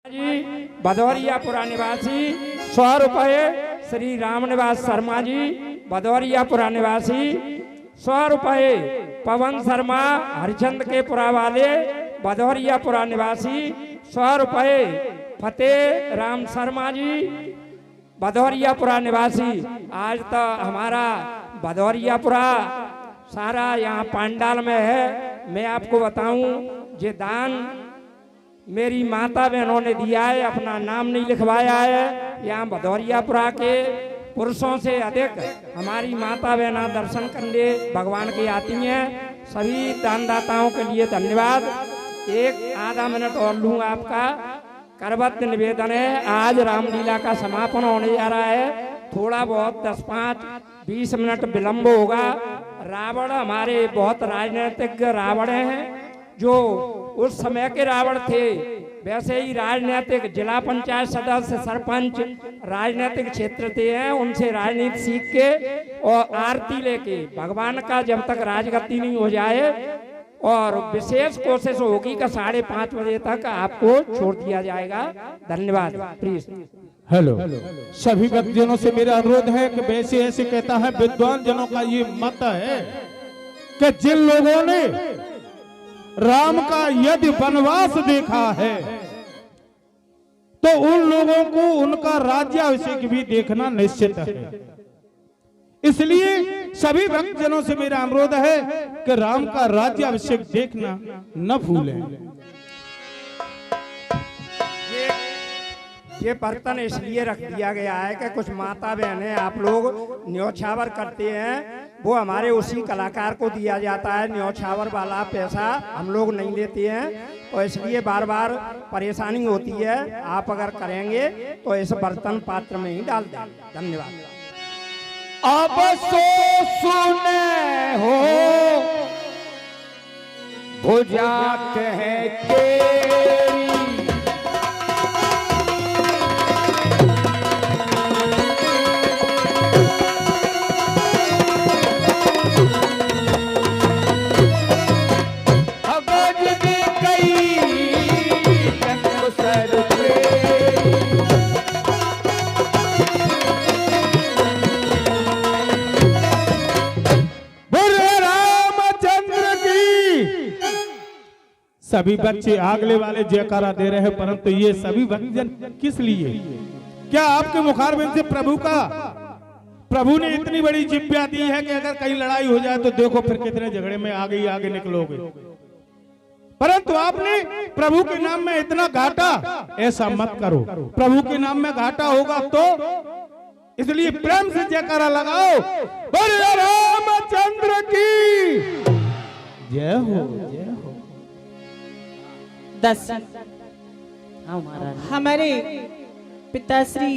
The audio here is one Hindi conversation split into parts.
जी भदौरियापुरा निवासी 100 रुपये। श्री रामनिवास शर्मा जी भदौरियापुरा निवासी 100 रुपये। पवन शर्मा हरिचंद के पुरा वाले भदौरियापुरा निवासी 100 रुपये। फतेह राम शर्मा जी भदौरियापुरा निवासी। आज तो हमारा भदौरियापुरा सारा यहाँ पंडाल में है। मैं आपको बताऊं ये दान मेरी माता बहनों ने दिया है, अपना नाम नहीं लिखवाया है। यहाँ भदौरियापुरा के पुरुषों से अधिक हमारी माता बहना दर्शन करने भगवान की आती हैं। सभी दानदाताओं के लिए धन्यवाद। एक आधा मिनट और लूँ आपका करबद्ध निवेदन है। आज रामलीला का समापन होने जा रहा है। थोड़ा बहुत 10-5-20 मिनट विलम्ब होगा। रावण हमारे बहुत राजनीतिक रावण हैं, जो उस समय के रावण थे वैसे ही राजनीतिक जिला पंचायत सदस्य सरपंच राजनीतिक क्षेत्र थे हैं। उनसे राजनीति सीख के और आरती लेके भगवान का जब तक राजगद्दी नहीं हो जाए और विशेष कोशिश होगी कि 5:30 बजे तक आपको छोड़ दिया जाएगा। धन्यवाद। प्लीज। हेलो, सभी भक्तजनों से मेरा अनुरोध है कि वैसे ऐसे कहता है विद्वान जनों का ये मत है कि जिन लोगों ने राम का यदि वनवास देखा है तो उन लोगों को उनका राज्याभिषेक भी देखना निश्चित है। इसलिए सभी भक्तजनों से मेरा अनुरोध है कि राम का राज्याभिषेक देखना न भूलें। ये बर्तन इसलिए रख दिया गया है कि कुछ माता बहनें आप लोग न्योछावर करते हैं, वो हमारे उसी कलाकार को दिया जाता है। न्योछावर वाला पैसा हम लोग नहीं लेते हैं, तो इसलिए बार बार परेशानी होती है। आप अगर करेंगे तो इस बर्तन पात्र में ही डाल दें। धन्यवाद। अब सो सुने हो भुजात है केरी, सभी बच्चे आगले वाले जयकारा दे रहे हैं, परंतु ये सभी भक्तजन किस लिए? क्या आपके मुखारबिंद से प्रभु ने इतनी बड़ी जिम्मेदारी दी है कि अगर कहीं लड़ाई हो जाए तो देखो फिर कितने झगड़े में आगे निकलोगे, परंतु आपने प्रभु के नाम में इतना घाटा, ऐसा मत करो। प्रभु के नाम में घाटा होगा तो इसलिए प्रेम से जयकारा लगाओ। बोलो रामचंद्र की जय हो, जय हो। हमारे पिताश्री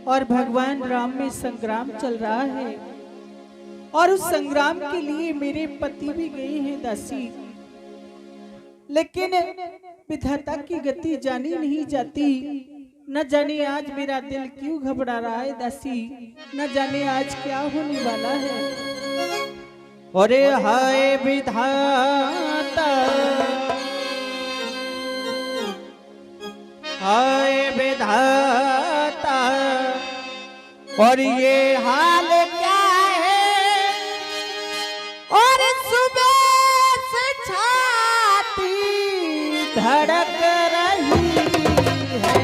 और भगवान राम में संग्राम चल रहा है और उस संग्राम के लिए मेरे पति भी गए हैं दासी, लेकिन विधाता की गति जानी नहीं जाती। न जाने आज मेरा दिल क्यों घबरा रहा है दासी, न जाने आज क्या होने वाला है। अरे हाय विधाता, हाय विधाता, और ये हाल क्या है? और सुबह से छाती धड़क रही है।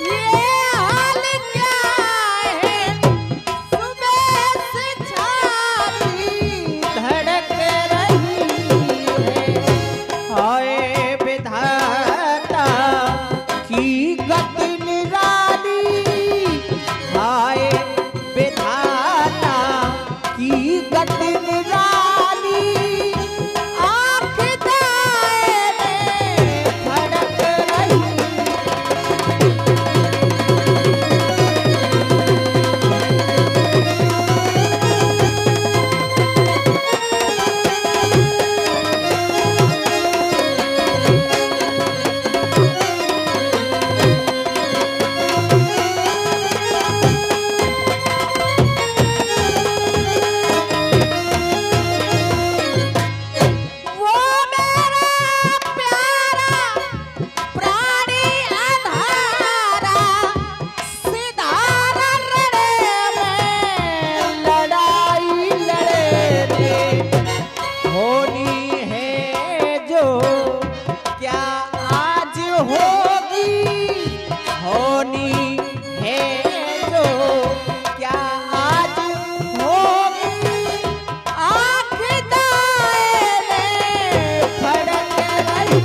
ये हाल क्या है? सुबह होगी होनी है जो क्या आज होगी आँख दाएं फड़क रही।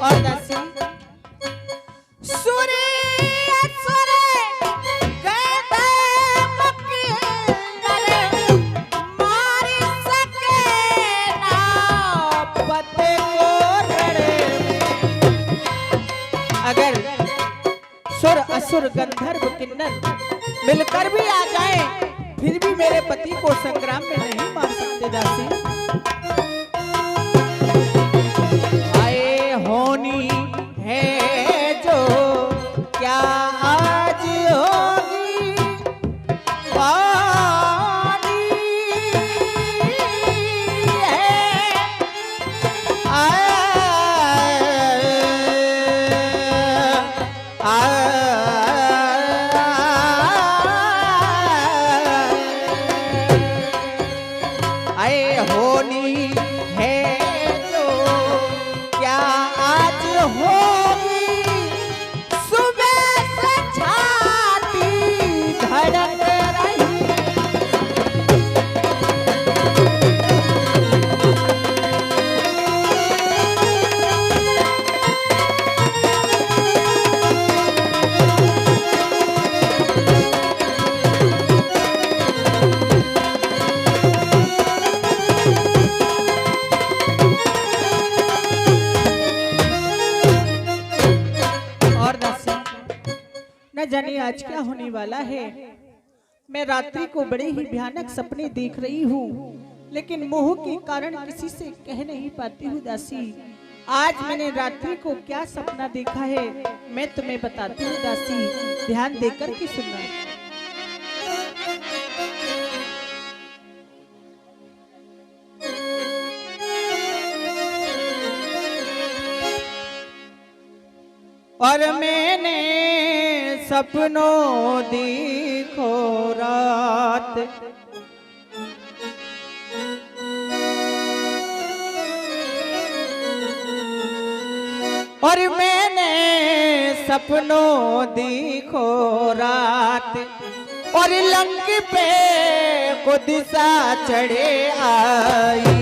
और दासी सुरे सुरे गए मक्खियारे मारी सके ना पते को रड़े। अगर सुर असुर गंधर्व किन्नर मिलकर भी आ जाए फिर भी मेरे पति को संग्राम में नहीं मार सकते दासी। आए होनी है जो क्या आज होगी पानी है। आए होनी है जो क्या आज होगी सुबह से छाती धड़क रही। और दासी न जाने आज क्या होने वाला है। मैं रात्रि को बड़े ही भयानक सपने देख रही हूँ लेकिन मोह के कारण किसी से कह नहीं पाती हूँ दासी। आज मैंने रात्रि को क्या सपना देखा है मैं तुम्हें बताती हूँ दासी, ध्यान देकर के सुनना। और मैंने सपनों देखो रात और मैंने सपनों देखो रात और लंक पे को दिशा चढ़े आई।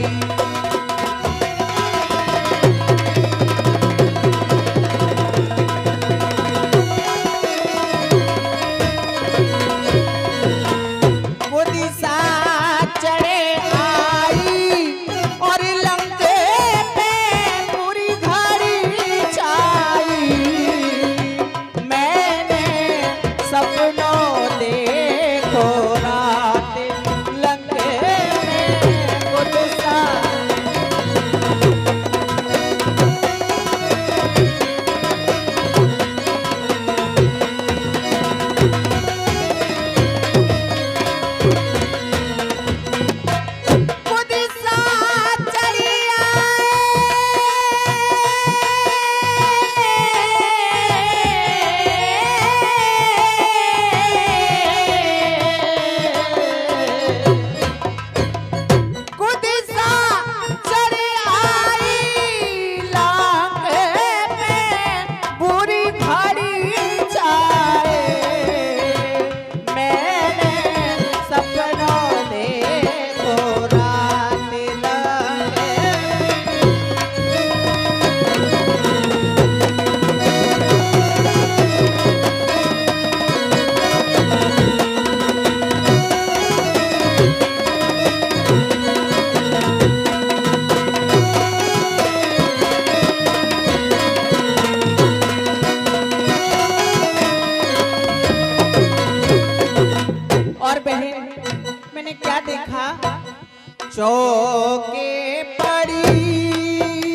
चौके पड़ी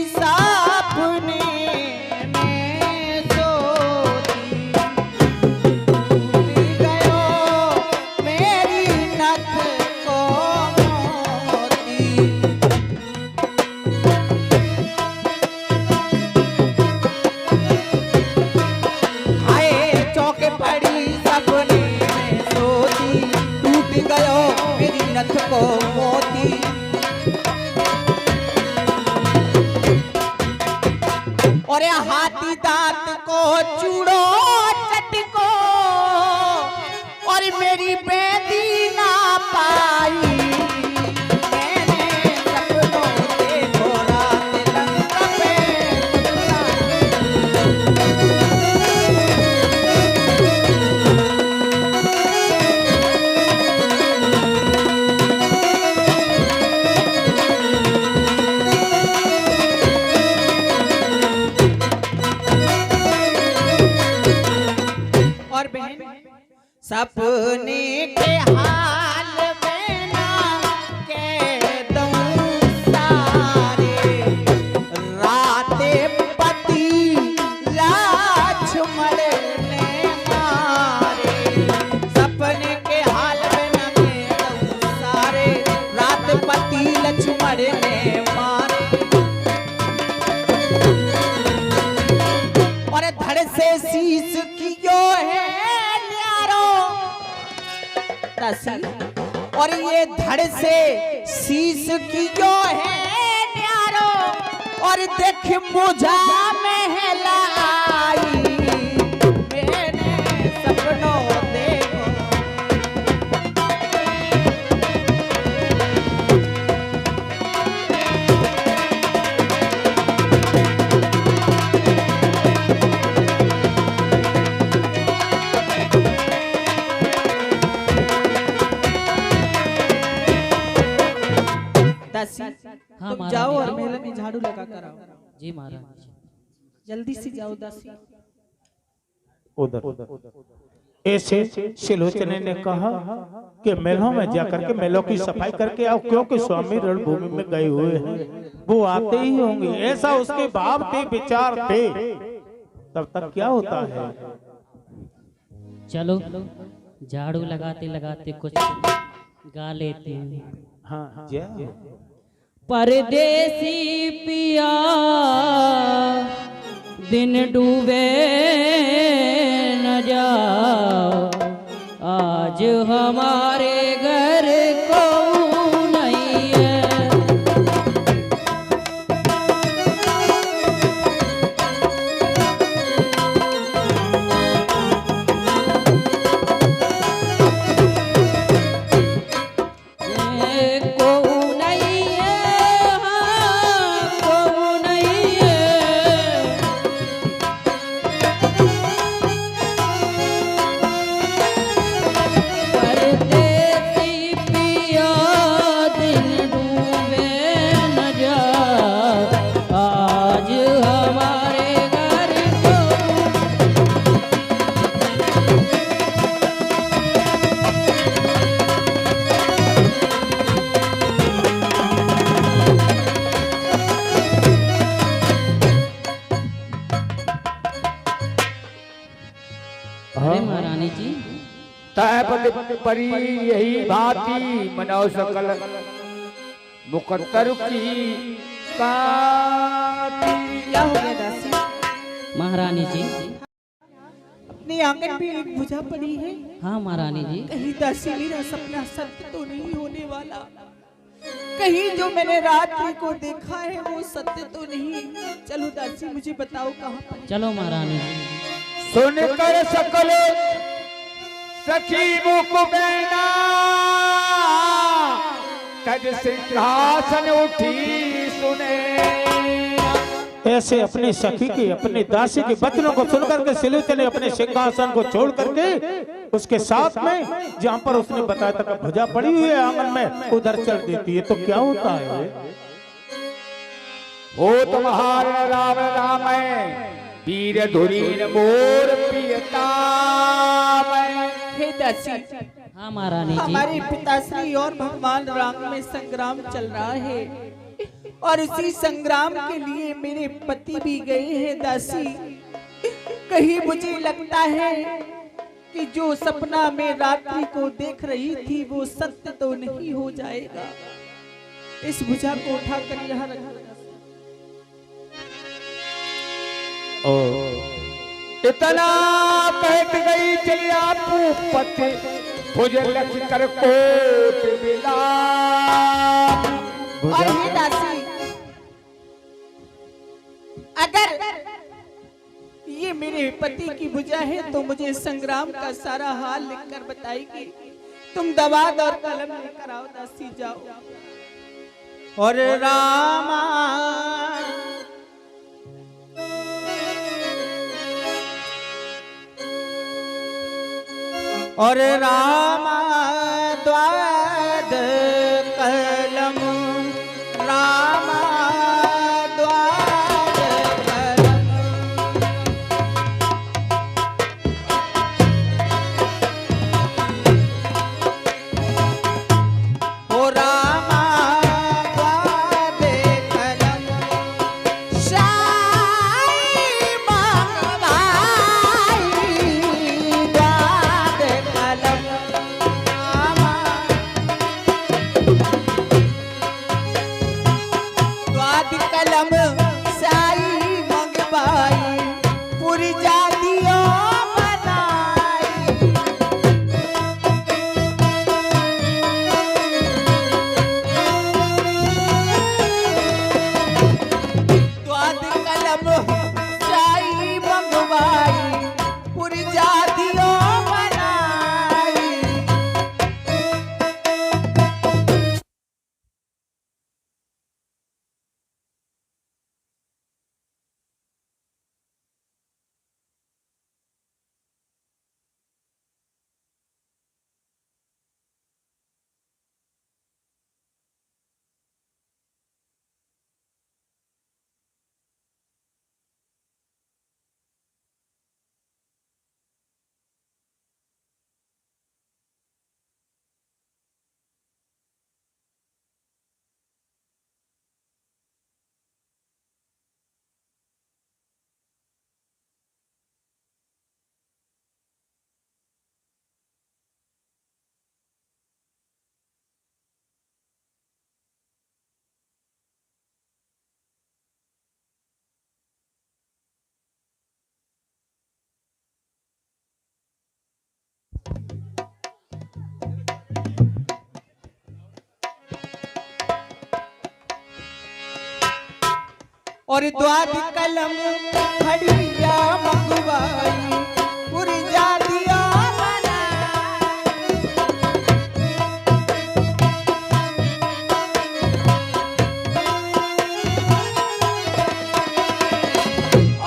सापने में सोती, टूट गयो मेरा नथ को मोती, और हाथी दांत को चूड़ो चटको, और मेरी बेदी ना पाई। मैंने सपनों देखो रात लंका पे सपने के हाल में ना कह दूं सारे, राते पति लाछ मरने मारे। सपने के हाल में ना कह दूं सारे, रात पति लक्ष्मण ने मारे। और धड़ से शीश कियो है और ये धड़ से शीश की जो है न्यारो, और देख मुझा महलाई। मैंने सपनों देखो तुम जाओ और महल में झाड़ू लगा कर आओ। जी महाराज। जल्दी से जाओ दासी। उधर ऐसे सिलोचने ने कहा कि महलों में जाकर के महलों की सफाई करके आओ, क्योंकि स्वामी रणभूमि में गए हुए हैं, वो आते ही होंगे। ऐसा उसके भाव थे, विचार थे। तब तक क्या होता है, चलो झाड़ू लगाते लगाते कुछ गा लेते हैं। हाँ परदेसी पिया दिन डूबे न जाओ, आज हमारे घर को नहीं है। महारानी जी तैपद परी यही भांति मनो सकल मुकद्दर की काती। क्या हो गया दासी? महारानी जी अपने आंगन में एक भुजा पड़ी है। हाँ महारानी जी। कहीं दासी मेरा सपना सत्य तो नहीं होने वाला, कहीं जो मैंने रात्रि को देखा है वो सत्य तो नहीं। चलो दासी मुझे बताओ कहाँ पर। चलो महारानी जी। सुनकर सकल सखी मुख बैना, तज सिंहासन उठी सुने। ऐसे अपनी सखी की, अपनी दासी के वचनों को सुनकर के सिलोचने ने अपने सिंहासन को छोड़ करके उसके साथ में जहां पर उसने बताया था कि भुजा पड़ी हुई है आंगन में, उधर चल देती है। तो क्या होता है, वो तुम्हारे राम राम वीर धुरीन मोर प्रियता। हे दासी, हाँ महारानी जी। हमारे पिताश्री और भगवान राम में संग्राम चल रहा है, और उसी संग्राम के लिए मेरे पति भी गए हैं दासी। कहीं मुझे लगता है कि जो सपना में रात्रि को देख रही थी वो सत्य तो नहीं हो जाएगा। इस भुजा को उठाकर यहाँ रखा। इतना कहत गई चलिया भूपति भुज लक्ष्य कर कोट मिला। और ये दासी, अगर ये मेरे पति की भुजा है तो मुझे संग्राम का सारा हाल लिखकर बताएगी। तुम दवात और कलम लेकर आओ दासी, जाओ। और रामा और रामा द्वाद कलम, रामा द्वाद कलम। ओ रामा द्वाद कलम, शाही मंगवाई द्वाद कलम। रामा द्वाद कलम शाही मंगवाई, पूरी जातियों बनाई। द्वाद कलम शाही मंगवाई, पूरी जातियों बनाई। और द्वाद कलम खड़िया मंगवाई, पूरी जातियां बनाई।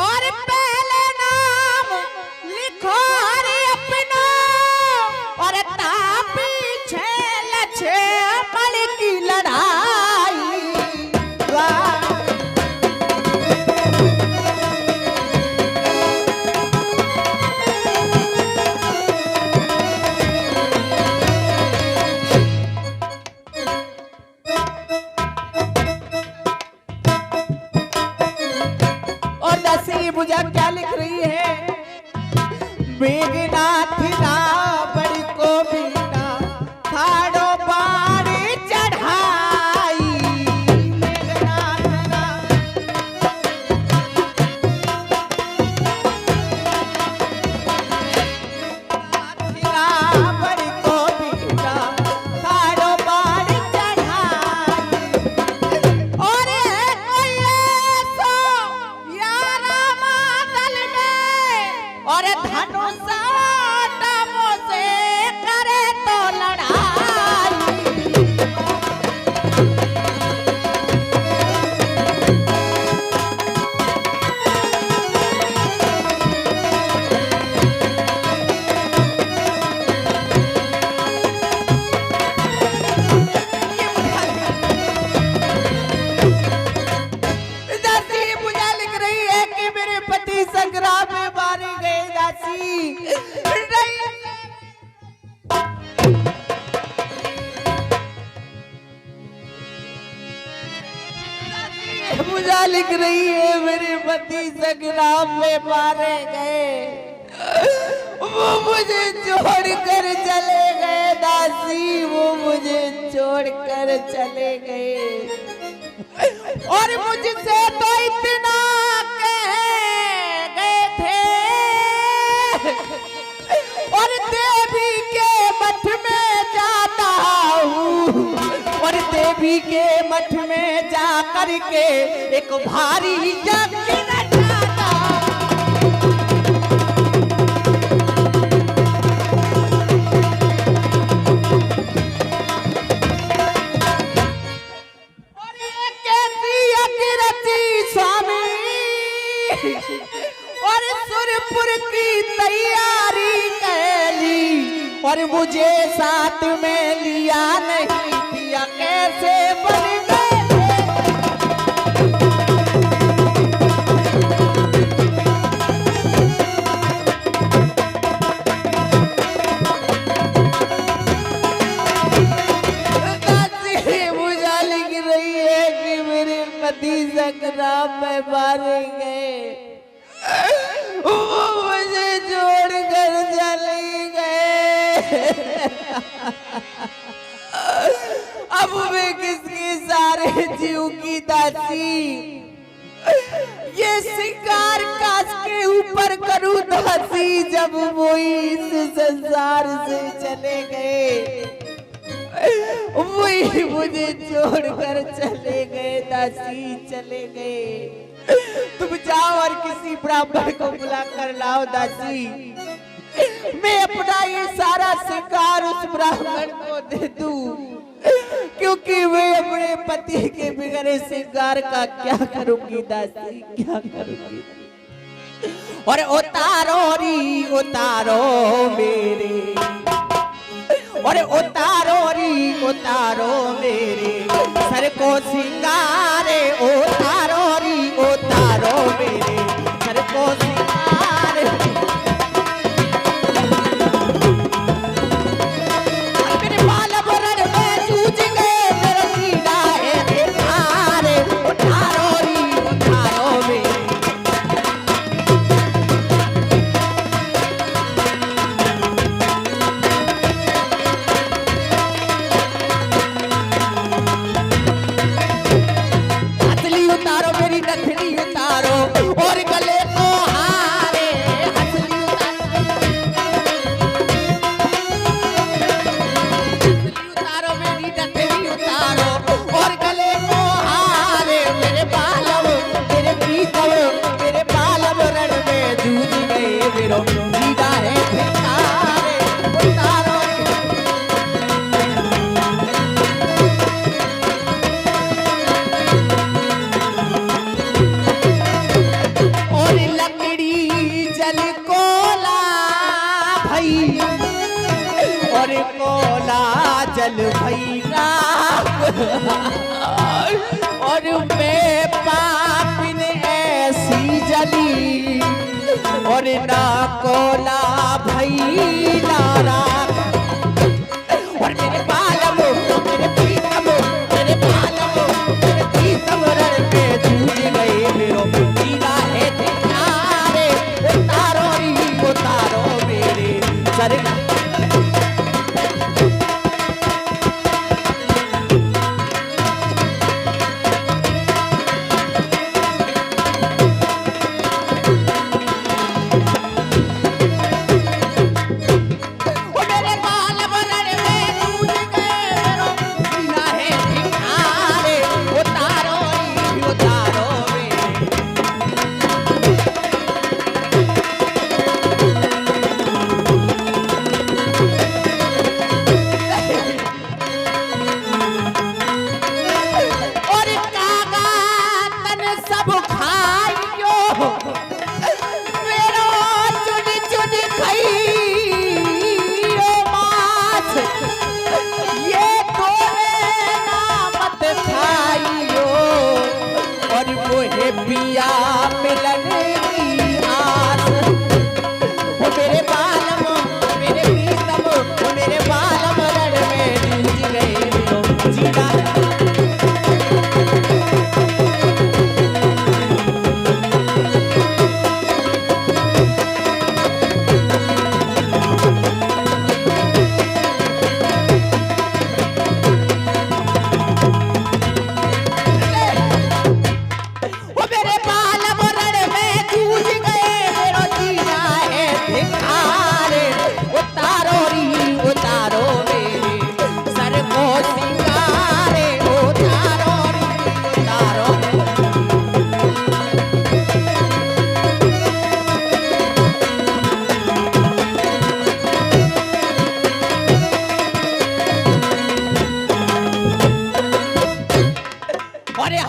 और पहले नाम लिखो रे अपना, और तापी छेल छे मल की लड़ाई। और दासी भुजा क्या लिख रही है? मेघनाथ ना बड़ी को बीना, खाड़ो बाड़ी चढ़ाई। मेघनाथ ना बड़ी को बीना, खाड़ो बाड़ी चढ़ाई। और कोई ऐसो यारा मादल में, और धनुष तमो से करे तो लड़ाई। दासी पूजा लिख रही है कि मेरे पति संग्राम में मारे गए। दासी पूजा लिख रही है मेरे पति संग्राम में मारे गए, वो मुझे छोड़कर चले गए। दासी वो मुझे छोड़कर चले गए, और मुझसे तो इतना कह गए थे, और देवी के मठ में देवी के मठ में जा करके एक भारी यज्ञ रचाता। और एक कैसी यज्ञ रची स्वामी, और सुरपुर की तैयारी कैली, और मुझे साथ में लिया नहीं दिया, कैसे बन गए। मुझे लग रही है कि मेरे पति संग्राम में मारे गए, वो मुझे छोड़कर चले गए। अब मैं किसके सारे जीव की दासी, ये शिकार काश के ऊपर करूं दासी, जब वो इस संसार से चले गए, वही मुझे छोड़कर चले गए दासी, चले गए। तुम जाओ और किसी ब्राह्मण को बुला कर लाओ दासी, मैं अपना ये सारा शिकार उस ब्राह्मण को दे दूं, क्योंकि मैं अपने पति के बिगड़े शिकार का क्या करूंगी दासी, क्या करूंगी। और उतारो री उतारो मेरे, और उतारो री उतारो मेरे सर को सिंगारे, उतारो री उतारो मेरे सर को सिंगारे। मेरे बाल बरड़ में जूझ गए, मेरा सीना है बेकार, उतारो री उतारो मेरे। उतारो मेरी नथनी उतारो, और गले को हारे हथली उतारो मेरी नथनी उतारो, और गले को हारे। मेरे बालम मेरे पीतम मेरे बालम रण में जूझ गए, मेरो जीना है धिक्कारे, उतारो। जल कोला भई, और कोला जल भई राख, और मैं पापिन ऐसी जली, और ना कोला भई ना राख। और मेरे बालम मेरे प्रीतम मेरे बालम मेरे प्रीतम रण पे जूझ गए, मेरो जीना है धिक्कारे, उतारो री उतारो मेरे सर।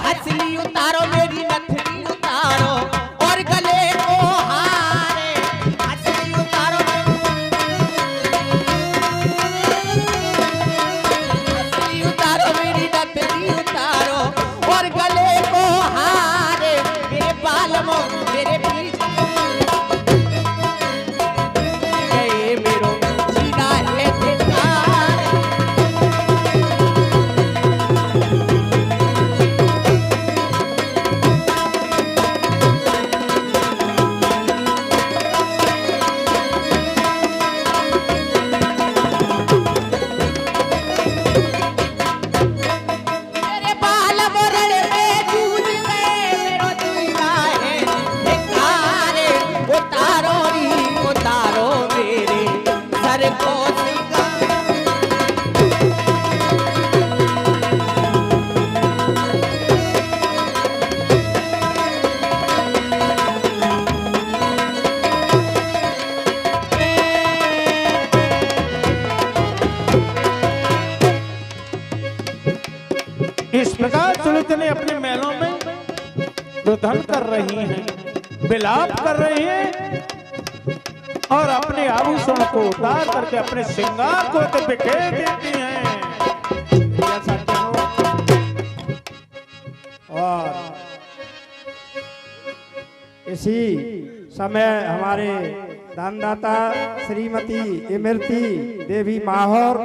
हंसली उतारो मेरी नथनी उतारो और गले को हारे हंसली उतारो हंसली उतारो मेरी नथनी उतारो और गले को हारे मेरे बालमो मेरे बीच गए मेरो जीना है धिक्कार मेरे बाल मोरण में जूझ गए मेरो जीना है धिक्कार उतारो मेरे सर को सिंगार इस प्रकार सुलोचना अपने महलों में रुदन कर रही हैं, विलाप कर रही हैं और अपने आभूषण को उतार करके अपने श्रृंगार को तो बिखेर देती हैं। जैसा कहो। और इसी समय हमारे दानदाता श्रीमती इमरती देवी माहौर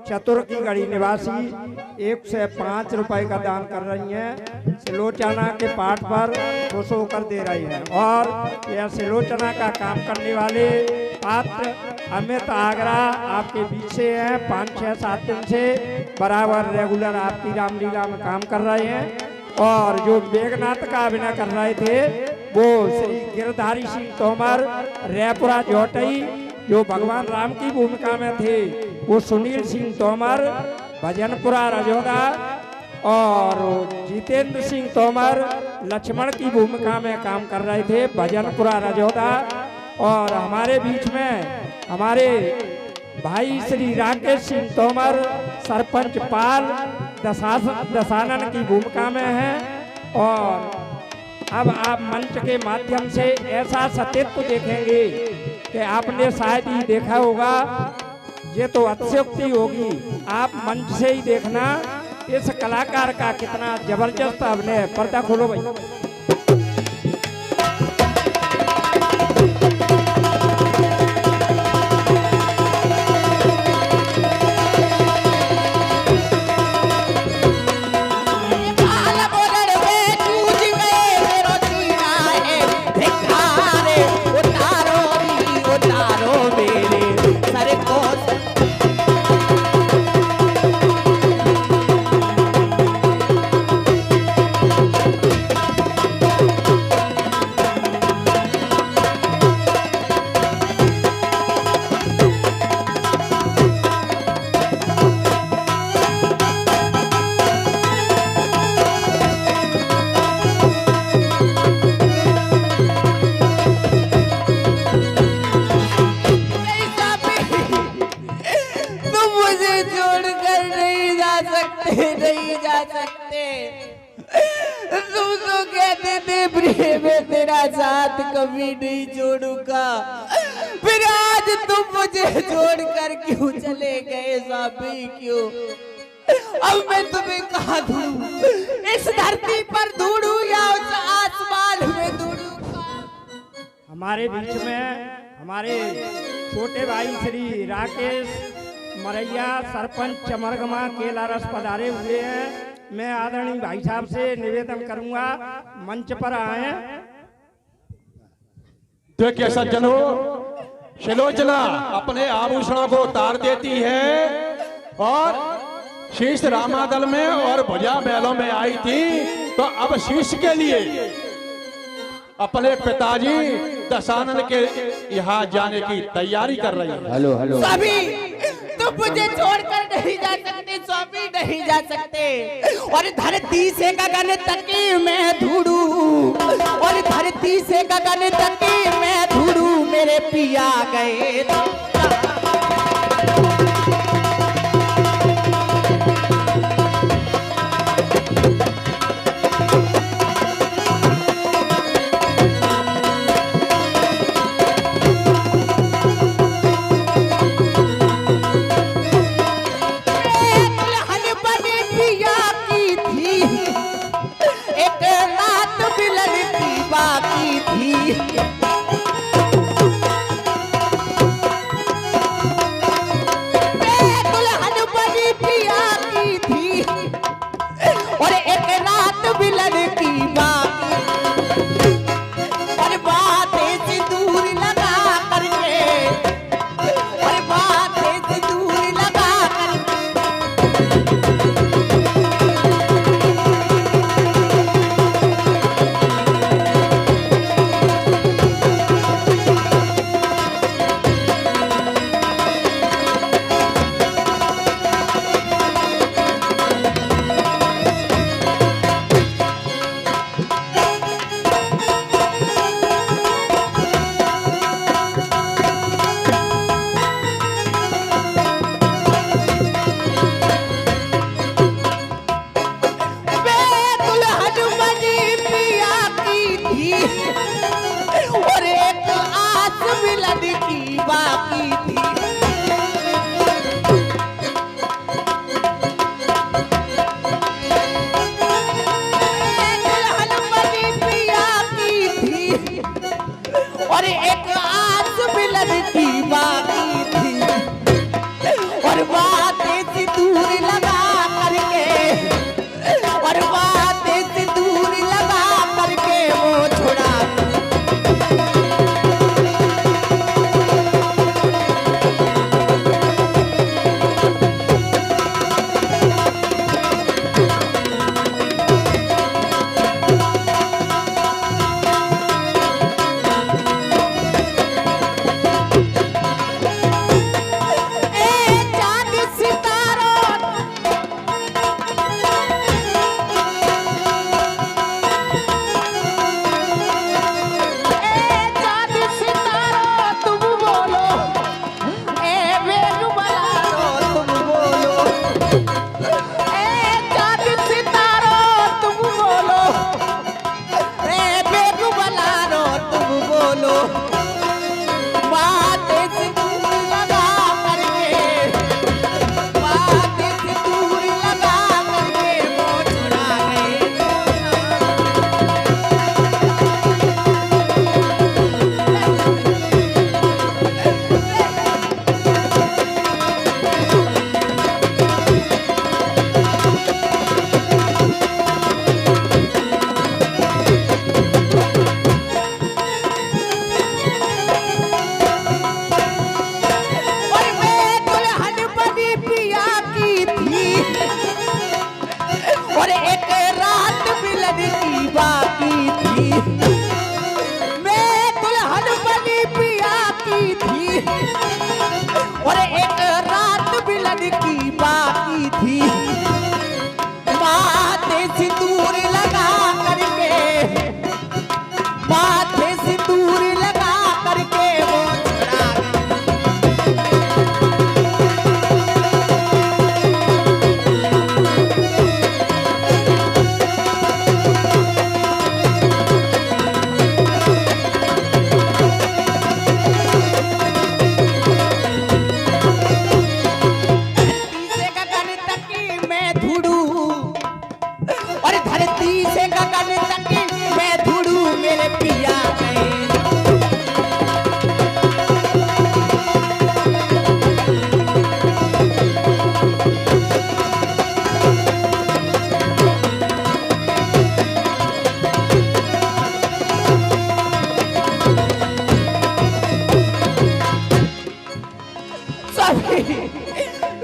चतुर की गढ़ी निवासी 105 रुपए का दान कर रही हैं। सिलोचना के पाठ पर खुश होकर दे रही हैं। और यह सिलोचना का काम करने वाले पात्र अमित आगरा आपके बीच से हैं। 5-6-7 दिन से बराबर रेगुलर आपकी रामलीला में काम कर रहे हैं। और जो मेघनाथ का अभिनय कर रहे थे वो श्री गिरधारी सिंह तोमर रेपुरा जोटई, जो भगवान राम की भूमिका में थे वो सुनील सिंह तोमर भजनपुरा रजोदा, और जितेंद्र सिंह तोमर लक्ष्मण की भूमिका में काम कर रहे थे भजनपुरा रजोदा। और हमारे बीच में हमारे भाई श्री राकेश सिंह तोमर सरपंच पाल दशानन की भूमिका में हैं। और अब आप मंच के माध्यम से ऐसा सतीत्व देखेंगे कि आपने शायद ही देखा होगा। ये तो अतिशयोक्ति होगी, आप मंच से ही देखना इस कलाकार का कितना जबरदस्त अभिनय। पर्दा खोलो भाई। नहीं जा सकते। तुम तो कहते थे प्रिय मैं तेरा साथ कभी नहीं छोड़ूंगा, फिर आज तुम मुझे छोड़कर क्यों चले गए स्वामी? क्यों? अब मैं तुम्हें कहाँ ढूंढूं? इस धरती पर ढूंढूं या उस आसमान में ढूंढूं? हमारे बीच में हमारे छोटे भाई श्री राकेश मरैया सरपंच चमरगमा केला रस पधारे हुए हैं। मैं आदरणीय भाई साहब से निवेदन करूंगा मंच पर आए। देखिए सज्जनों, सिलोचना अपने आभूषणों को उतार देती है और शीश रामादल में और भुजा बैलों में आई थी, तो अब शीश के लिए अपने पिताजी दशानन के यहाँ जाने की तैयारी कर रही है। हेलो हेलो स्वामी, तुम मुझे छोड़कर नहीं जा सकते स्वामी, नहीं जा सकते। और धरती से गगन तक मैं ढूंढूं, और धरती से गगन तक मैं ढूंढूं, मेरे पिया गए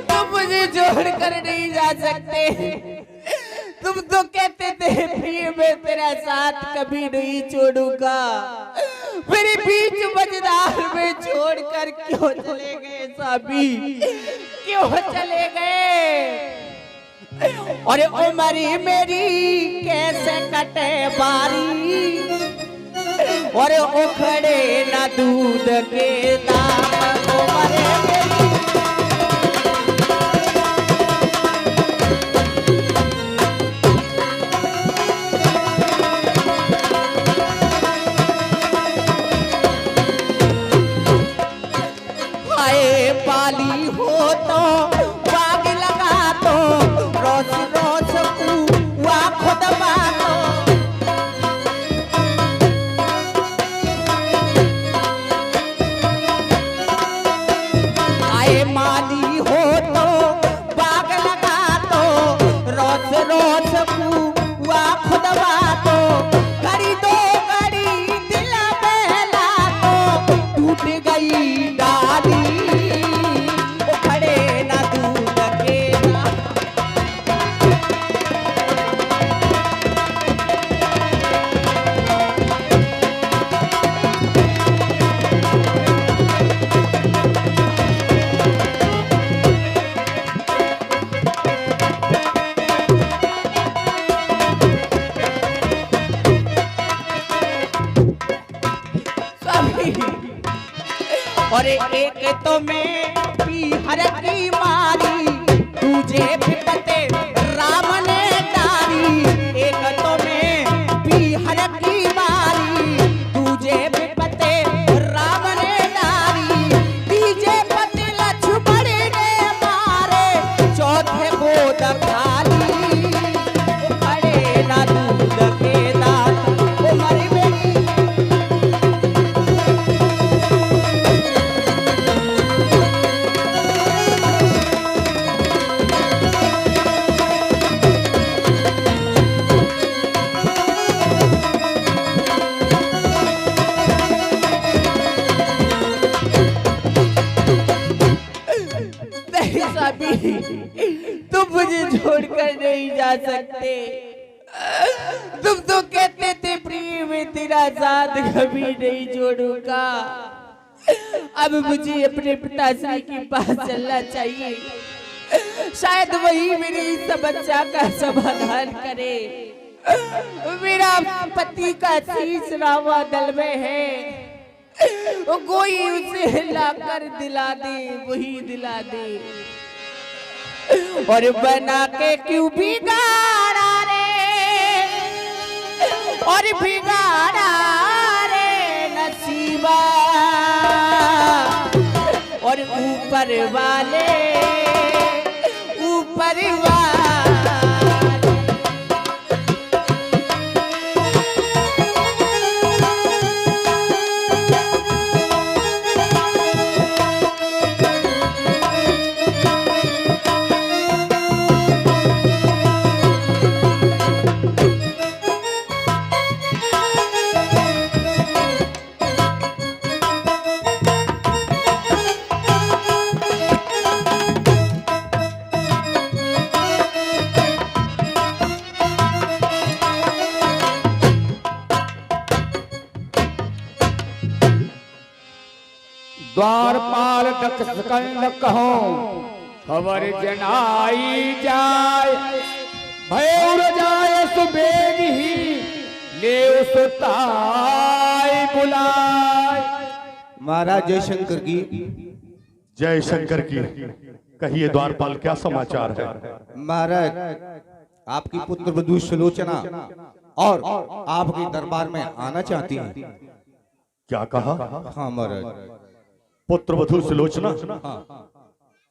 तुम मुझे छोड़कर नहीं जा सकते। तुम तो कहते थे प्रिय मैं तेरा साथ कभी नहीं छोड़ूंगा, फिर बीच मझधार में छोड़कर क्यों चले गए साबी, क्यों चले गए? और उमरी मेरी कैसे कटे बारी, और उखड़े ना दूध के दाम उमरे मेरी। पाली हो तो बाग लगा तो रोज रोज कुआ खुदबा तो, और एक तो मैं पीहर की मारी, तुझे विपते राम ने डारी। एक तो मैं पीहर की मारी, तुझे विपते राम ने डारी। तीजे पति लक्ष्मण ने मारे, चौथे गोद खाली। खड़े ना दूध के दांत, ओ मरी बेटी। तुम मुझे छोड़कर नहीं जा सकते। तुम तो कहते थे प्रिय मैं तेरा साथ कभी नहीं छोड़ूंगा। अब मुझे अपने पिताश्री के पास चलना चाहिए, शायद वही मेरी समस्या का समाधान करे। मेरा पति का शीश रावा दल में है, कोई उसे लाकर दिला दे, वही दिला दे। और बना के क्यों बिगाड़ा रे, और बिगाड़ा रे नसीबा। और ऊपर वाले द्वारपाल दक्षकंद कहो, खबर जनाई जाए। भैर जाए सुबेग ही, ले सुताई बुलाए। महाराज जयशंकर की। जय शंकर की। कहिए द्वारपाल, क्या समाचार है? महाराज आपकी पुत्र वधू सुलोचना और आपके दरबार में आना चाहती हैं। क्या कहा? हाँ महाराज। पुत्र वधू सुलोचना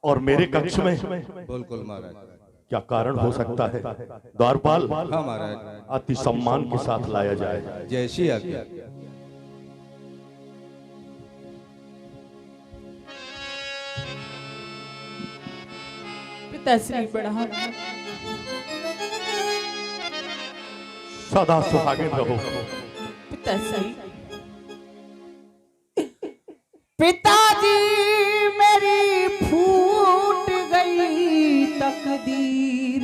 और मेरे कक्ष में? बिल्कुल महाराज। क्या कारण हो सकता है? द्वारपाल, हाँ महाराज। अति सम्मान के साथ लाया जाए। जैसी आज्ञा। पिताश्री बढ़ा, सदा सुहागिन रहो। पिताश्री। पिताजी मेरी फूट गई तकदीर,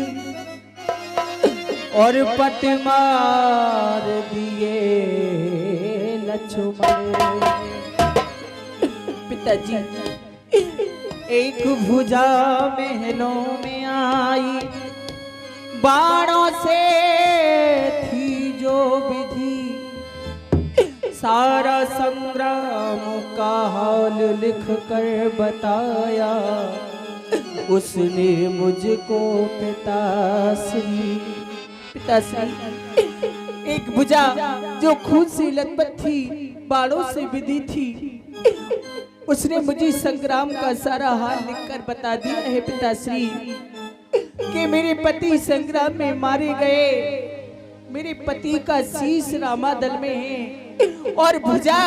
और पट मार दिए लक्ष्मण। पिताजी एक भुजा महलों में आई, बाणों से थी जो विधि। सारा संग्राम का हाल लिख कर बताया, उसने मुझको पिताश्री। पिताश्री एक भुजा जो खून से लथपथ थी, बाणों से विधि थी, उसने मुझे संग्राम का सारा हाल लिखकर बता दिया है पिताश्री कि मेरे पति संग्राम में मारे गए। मेरे पति का शीश रामादल में है, और भुजा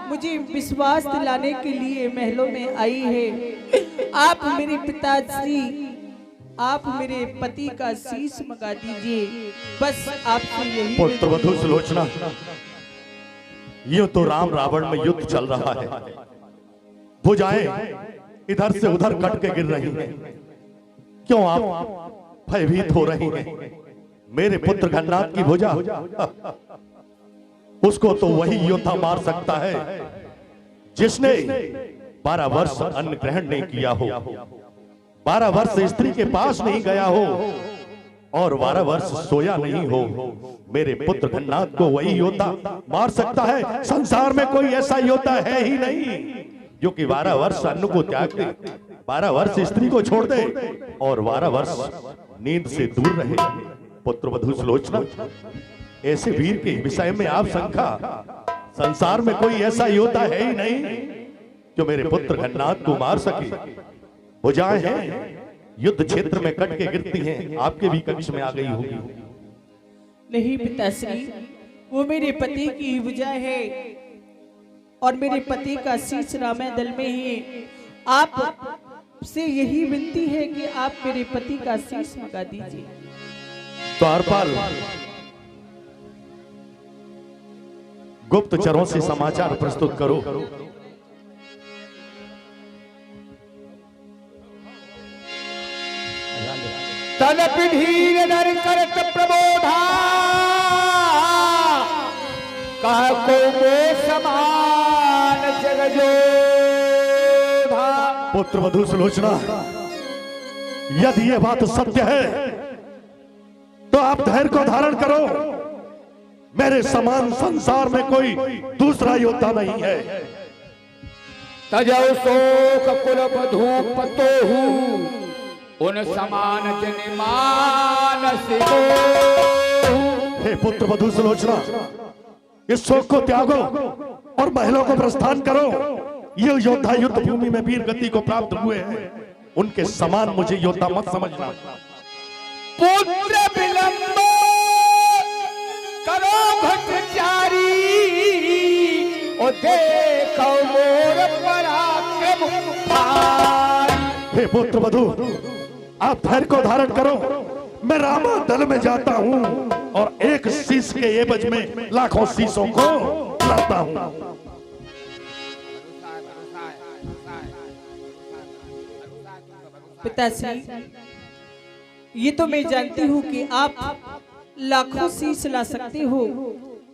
मुझे विश्वास दिलाने के लिए महलों में आई है। आप मेरे पिताश्री, आप मेरे पति का शीश मंगा दीजिए, बस आपसे यही। पुत्र वधू सुलोचना, यूं तो राम रावण में युद्ध चल रहा है, भुजाएं इधर से उधर कट के गिर रही हैं। क्यों आप भयभीत हो रही हैं? मेरे पुत्र घननाथ की भुजा, उसको तो वही योद्धा मार सकता है जिसने 12 वर्ष अन्न ग्रहण नहीं किया हो, 12 वर्ष स्त्री के पास नहीं गया हो, और 12 वर्ष सोया नहीं हो। मेरे पुत्र घननाथ को वही योद्धा मार सकता है। संसार में कोई ऐसा योद्धा है ही नहीं जो कि 12 वर्ष अन्न को त्याग दे, 12 वर्ष स्त्री को छोड़ दे और 12 वर्ष नींद से दूर रहे। पुत्र वधू सुलोचना, ऐसे वीर के विषय में आप शंका, संसार में कोई ऐसा योद्धा है ही नहीं जो मेरे पुत्र घननाथ को मार सके। भुजाएं हैं युद्ध क्षेत्र में कट के गिरती हैं, आपके भी कक्ष में आ गई होगी। नहीं पिताश्री, वो मेरे पति की ही भुजा है और मेरे पति का शीश रामादल में है। आप से यही विनती है कि आप मेरे पति का शीश मंगा दीजिए। द्वारपाल गुप्तचरों से समाचार प्रस्तुत करो। तन पिधीर नर करत प्रबोधा, कह को मो समान जगजोधा। पुत्र वधू सुलोचना, यदि यह बात सत्य है तो आप धैर्य को धारण करो। मेरे समान संसार में कोई दूसरा योद्धा नहीं है। तजौ शोक कुल बधू पतोहू, उन समान जन मानस को। हे पुत्र वधू सुलोचना, इस शोक को त्यागो और महलों को प्रस्थान करो। ये योद्धा युद्ध भूमि में वीर गति को प्राप्त हुए हैं, उनके समान मुझे योद्धा मत समझना। पुत्र विलंब करो भट्टाचारी, और देखो मोर पराक्रम भारी। हे पुत्र वधू, आप धैर्य को धारण करो। मैं रामादल में जाता हूं और एक शीश के एवज में लाखों शीशों को लाता हूं। पिताश्री, ये तो मैं जानती हूँ कि आप लाखों शीश ला सकते हो,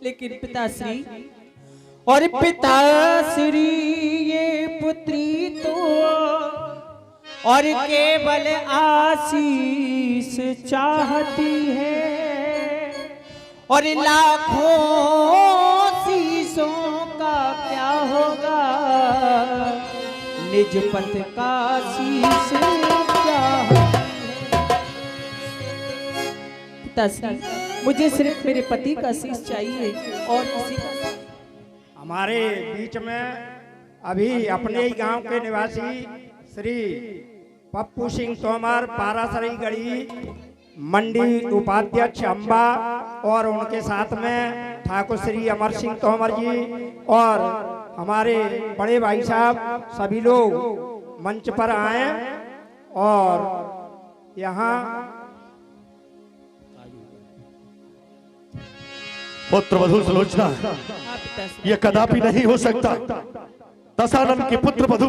लेकिन पिताश्री और पिताश्री ये पुत्री तो और केवल आशीष चाहती है, और लाखों शीशों का क्या होगा, निज पत का शीश चाहती है। पिताश्री, मुझे सिर्फ मेरे पति का शीश चाहिए और किसी का। हमारे बीच में अभी अपने ही गांव के निवासी श्री पप्पू सिंह तोमर, पारासरी गढ़ी मंडी उपाध्यक्ष अम्बा, और उनके साथ में ठाकुर श्री अमर सिंह तोमर जी और हमारे बड़े भाई साहब, सभी लोग मंच पर आए और यहाँ पुत्र वधू सुलोचना, यह कदापि नहीं हो सकता। दशानन के पुत्र वधू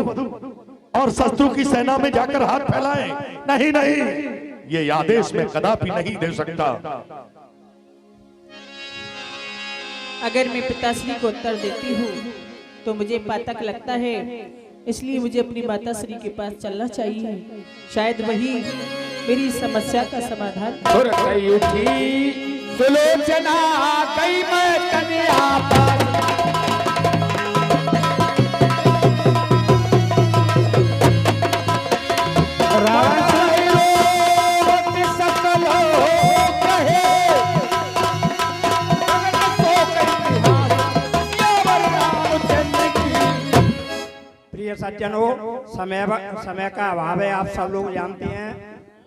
और शत्रु की सेना में जाकर हाथ फैलाए, नहीं नहीं, ये आदेश में कदापि नहीं दे सकता। अगर मैं पिताश्री को उत्तर देती हूँ तो मुझे पातक लगता है, इसलिए मुझे अपनी माताश्री के पास चलना चाहिए। शायद वही मेरी समस्या का समाधान। सुलोचना कई मैं कन्या पर, प्रिय सज्जनों, समय का अभाव है, आप सब लोग जानते हैं।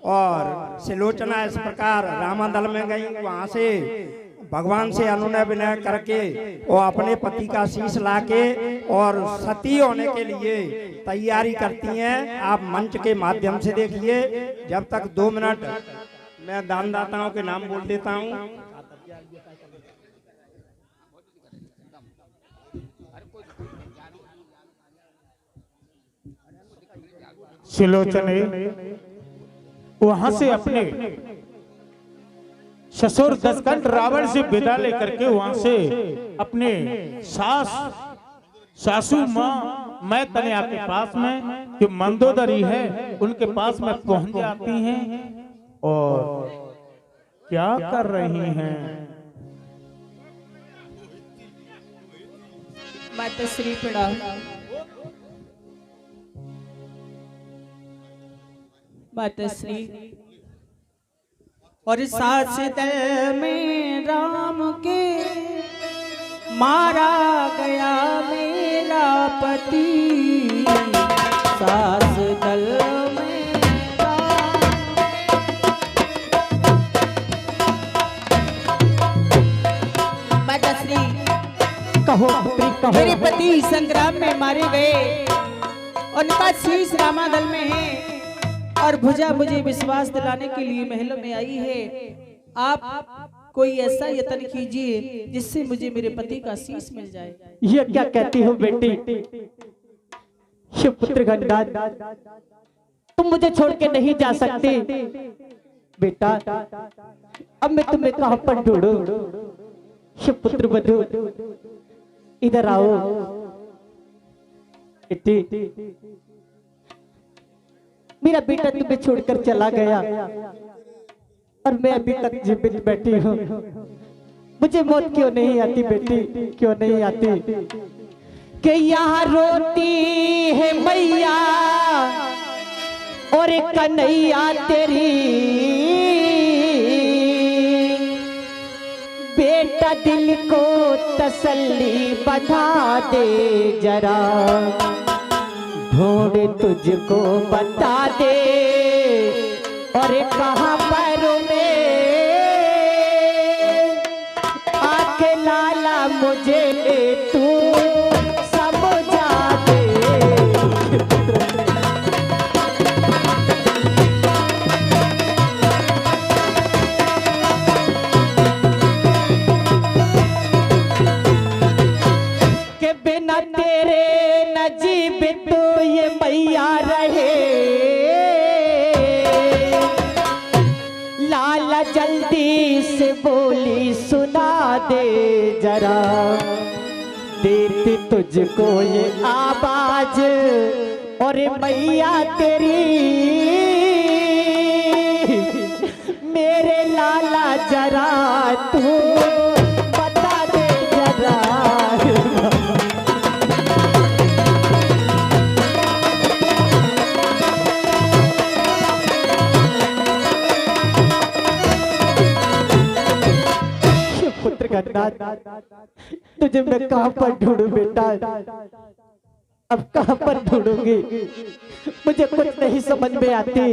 और सुलोचना इस प्रकार रामादल में गई, वहां से भगवान से अनुनय विनय करके और अपने पति का शीश लाके और सती होने के लिए तैयारी करती हैं। आप मंच के माध्यम से देखिए। जब तक 2 मिनट मैं दानदाताओं के नाम बोल देता हूँ। सुलोचना वहां से अपने ससुर दशकंठ रावण से विदा लेकर के वहां से अपने सासू माँ मैं तनया के पास में जो मंदोदरी है उनके पास में पहुंच जाती हैं और क्या कर रही हैं। माताश्री प्रणाम। माताश्री। और सास दल में राम के मारा गया मेरा पति, सास दल में माताश्री कहो पुत्री कहो। मेरे पति संग्राम में मारे गए, उनका शीश रामादल में है और भुजा मुझे विश्वास दिलाने के लिए महलों में आई है। आप कोई ऐसा यत्न कीजिए जिससे मुझे मेरे पति का शीश मिल जाए। ये क्या कहती हो बेटी? शिवपुत्र गणराज, तुम मुझे छोड़ के नहीं जा सकते। बेटा अब मैं तुम्हें कहां पर ढूंढूं? शिवपुत्र बधू इधर आओ। बेटी मेरा बेटा तुम्हें छोड़कर चला गया और मैं अभी तक जीवित बैठी हूँ। मुझे मौत क्यों नहीं आती बेटी, क्यों नहीं आती? कि यहाँ रोती है मैया और कन्हैया तेरी, बेटा दिल को तसल्ली बता दे जरा, ढूंढ तुझको बता दे और कहाँ पर मैं आके लाला मुझे तू समझा दे। के बिना तेरे न जीवित ये मैया रहे, लाला जल्दी से बोली सुना दे जरा, देती तुझको ये आवाज और मैया तेरी, मेरे लाला जरा तू बता दे जरा। पुत्र गणराज, तुझे मैं कहां पर ढूंढूं बेटा? अब कहां पर ढूंढूंगी? मुझे कुछ नहीं समझ में आती।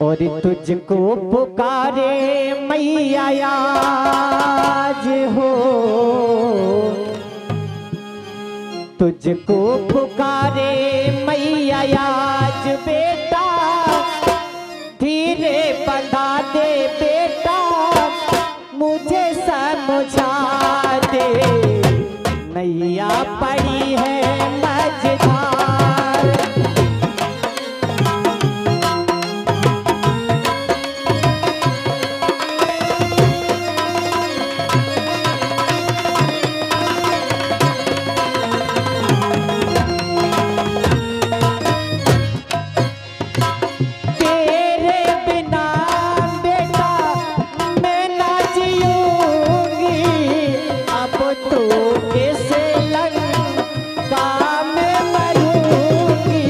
और तुझको पुकारे मैया आज हो, तुझको पुकारे मैया आज, बेटा धीरे बंधा दे बेटा, मुझे समझा दे, नैया पड़ी है मझधार। तेरे बिना बेटा मैं ना जियूंगी, अब तो इस लंका में मरूंगी।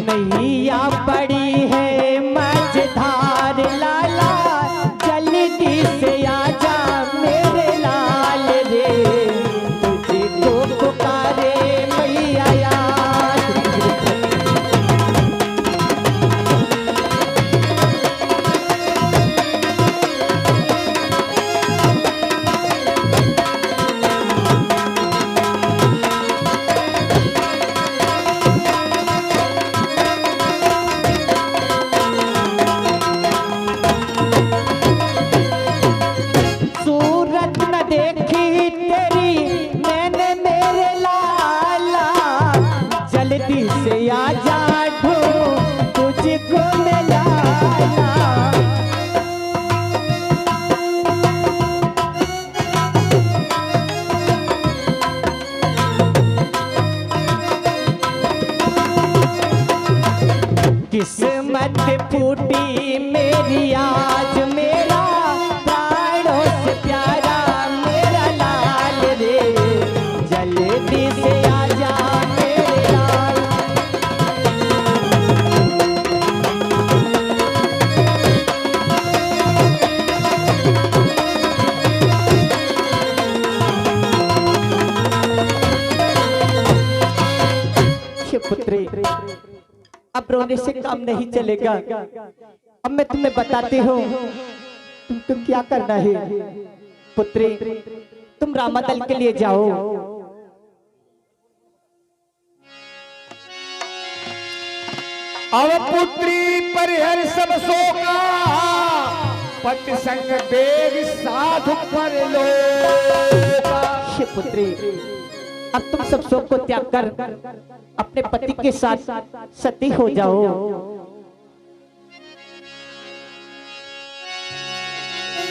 नैया पड़ी है मझधार, लाला जल्दी से आजा मेरे लाल रे, तुझको पुकारे मैया याद। सूरत न देखी तेरी मैंने मेरे लाला, जल्दी से आजा ढूंढ तुझको मैं लाला। किस्मत फूटी मेरी आज मेरा प्राणों से प्यारा मेरा लाल रे, जल्दी से आजा मेरे लाल। पुत्री, अब रोने से काम नहीं चलेगा। अब मैं तुम्हें बताती हूँ तुम क्या करना है। पुत्री, तुम रामादल के लिए जाओ। अब पुत्री परिहर सब शोका, पति संग बेग साधु पर लोका। पुत्री, अब तुम सब शोक को त्याग कर अपने पति के साथ सती हो जाओ।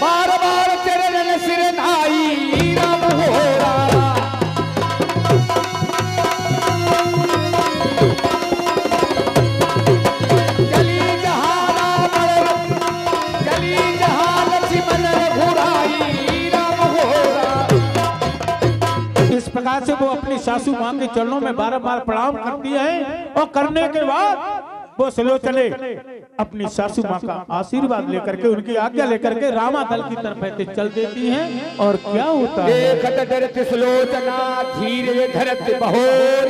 बार बार तेरे रन सिर नाई राम हो रामा। चली जहां राम, चली जहां लक्ष्मण घुराई राम हो रामा। इस प्रकार से वो अपनी सासू मां के चरणों में बार-बार प्रणाम करती है और करने के बाद वो सुलोचने अपनी सासू मां का आशीर्वाद लेकर के, उनकी आज्ञा लेकर के रामादल की तरफ चल देती हैं। और क्या होता है? देखत डरत सुलोचना धीरे धरत बहोर।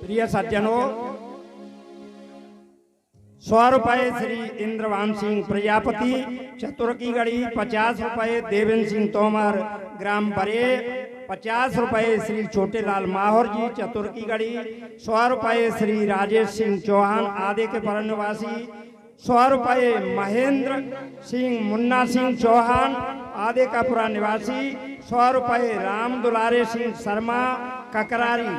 प्रिय सज्जनों, 100 रुपए श्री इंद्रवान सिंह प्रजापति चतुर की गढ़ी, 50 रुपए देवेंद्र सिंह तोमर ग्राम बरे, 50 रुपए श्री छोटेलाल माहौर जी चतुर की गढ़ी, 100 रुपए श्री राजेश सिंह चौहान आदि के परम निवासी, 100 रुपए महेंद्र सिंह मुन्ना सिंह चौहान आदि का पुरा निवासी, 100 रुपए राम दुलारे सिंह शर्मा ककरारी,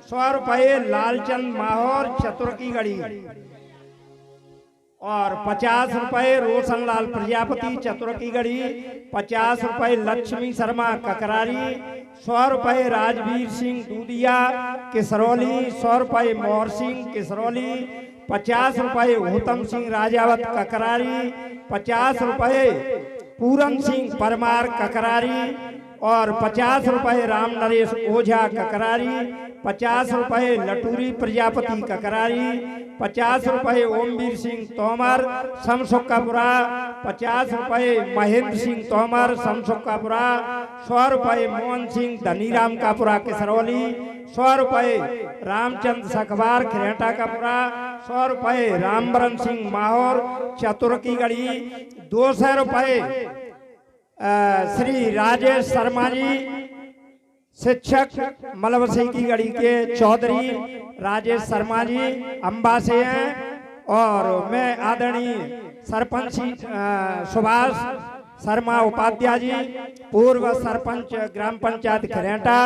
100 रुपए लालचंद माहौर चतुर की गढ़ी और 50 रुपए रोशनलाल प्रजापति चतुर की गढ़ी, 50 रुपए लक्ष्मी शर्मा ककरारी, 100 रुपए राजवीर सिंह दूधिया किसरौली, 100 रुपए मोहर सिंह किसरौली, 50 रुपए उत्तम सिंह राजावत ककरारी, 50 रुपए पूरन सिंह परमार ककरारी और 50 रुपए राम नरेश ओझा ककरारी, 50 रुपए लटूरी प्रजापति ककरारी, 50 रुपए ओमवीर सिंह तोमर समसुक्कापुरा, 50 रुपए महेंद्र सिंह तोमर समसुक्कापुरा, 100 रुपए मोहन सिंह धनीराम कापुरा किसरौली, 100 रुपए रामचंद्र सखबार खिरेटा कापुरा, 100 रुपए रामबरन सिंह माहौर चतुर की गढ़ी, 200 रुपए श्री राजेश शर्मा जी शिक्षक मलवसी की गढ़ी के चौधरी राजेश शर्मा जी अंबा से हैं और मैं आदरणीय सरपंच सुभाष शर्मा उपाध्याय जी पूर्व सरपंच ग्राम पंचायत खरेटा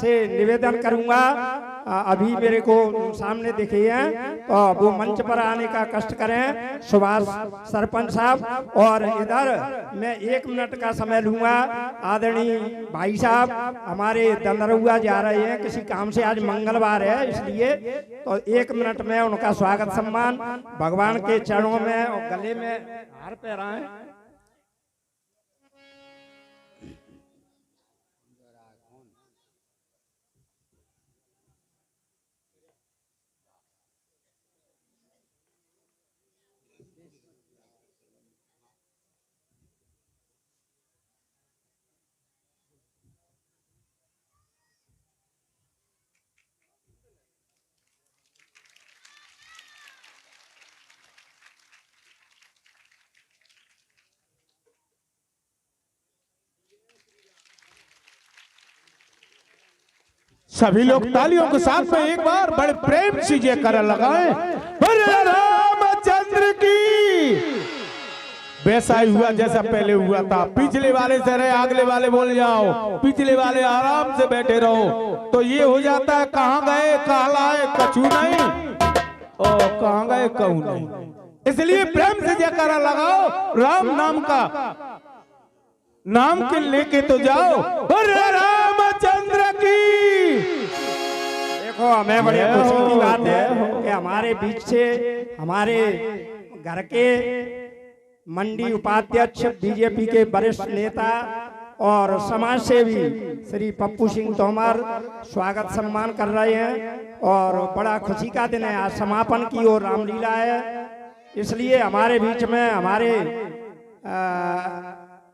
से निवेदन करूंगा, अभी मेरे को सामने दिखे हैं तो वो मंच पर आने का कष्ट करें सुभाष सरपंच साहब। और इधर मैं 1 मिनट का समय लूंगा। आदरणीय भाई साहब हमारे दंदरुआ जा रहे हैं किसी काम से, आज मंगलवार है इसलिए, तो 1 मिनट में उनका स्वागत सम्मान भगवान के चरणों में और गले में हार पहनाएं। सभी लोग तालियों के साथ में एक बार बड़े प्रेम से जयकारा लगाएं, हरे रामचंद्र की। वैसा ही हुआ जैसा पहले हुआ था। पिछले वाले से रहे, अगले वाले बोल जाओ, पिछले वाले आराम से बैठे रहो, तो ये हो जाता है कहाँ गए कहलाए कछू नहीं और कहाँ गए कहूँ नहीं। इसलिए प्रेम से जयकारा लगाओ, राम नाम का नाम के लेके तो जाओ, हरे रामचंद्र की। देखो हमें बड़े खुशी की बात है कि हमारे बीच से हमारे घर के मंडी उपाध्यक्ष बीजेपी के वरिष्ठ नेता और समाज सेवी श्री पप्पू सिंह तोमर स्वागत सम्मान कर रहे हैं और बड़ा खुशी का दिन है। आज समापन की ओर रामलीला है, इसलिए हमारे बीच में हमारे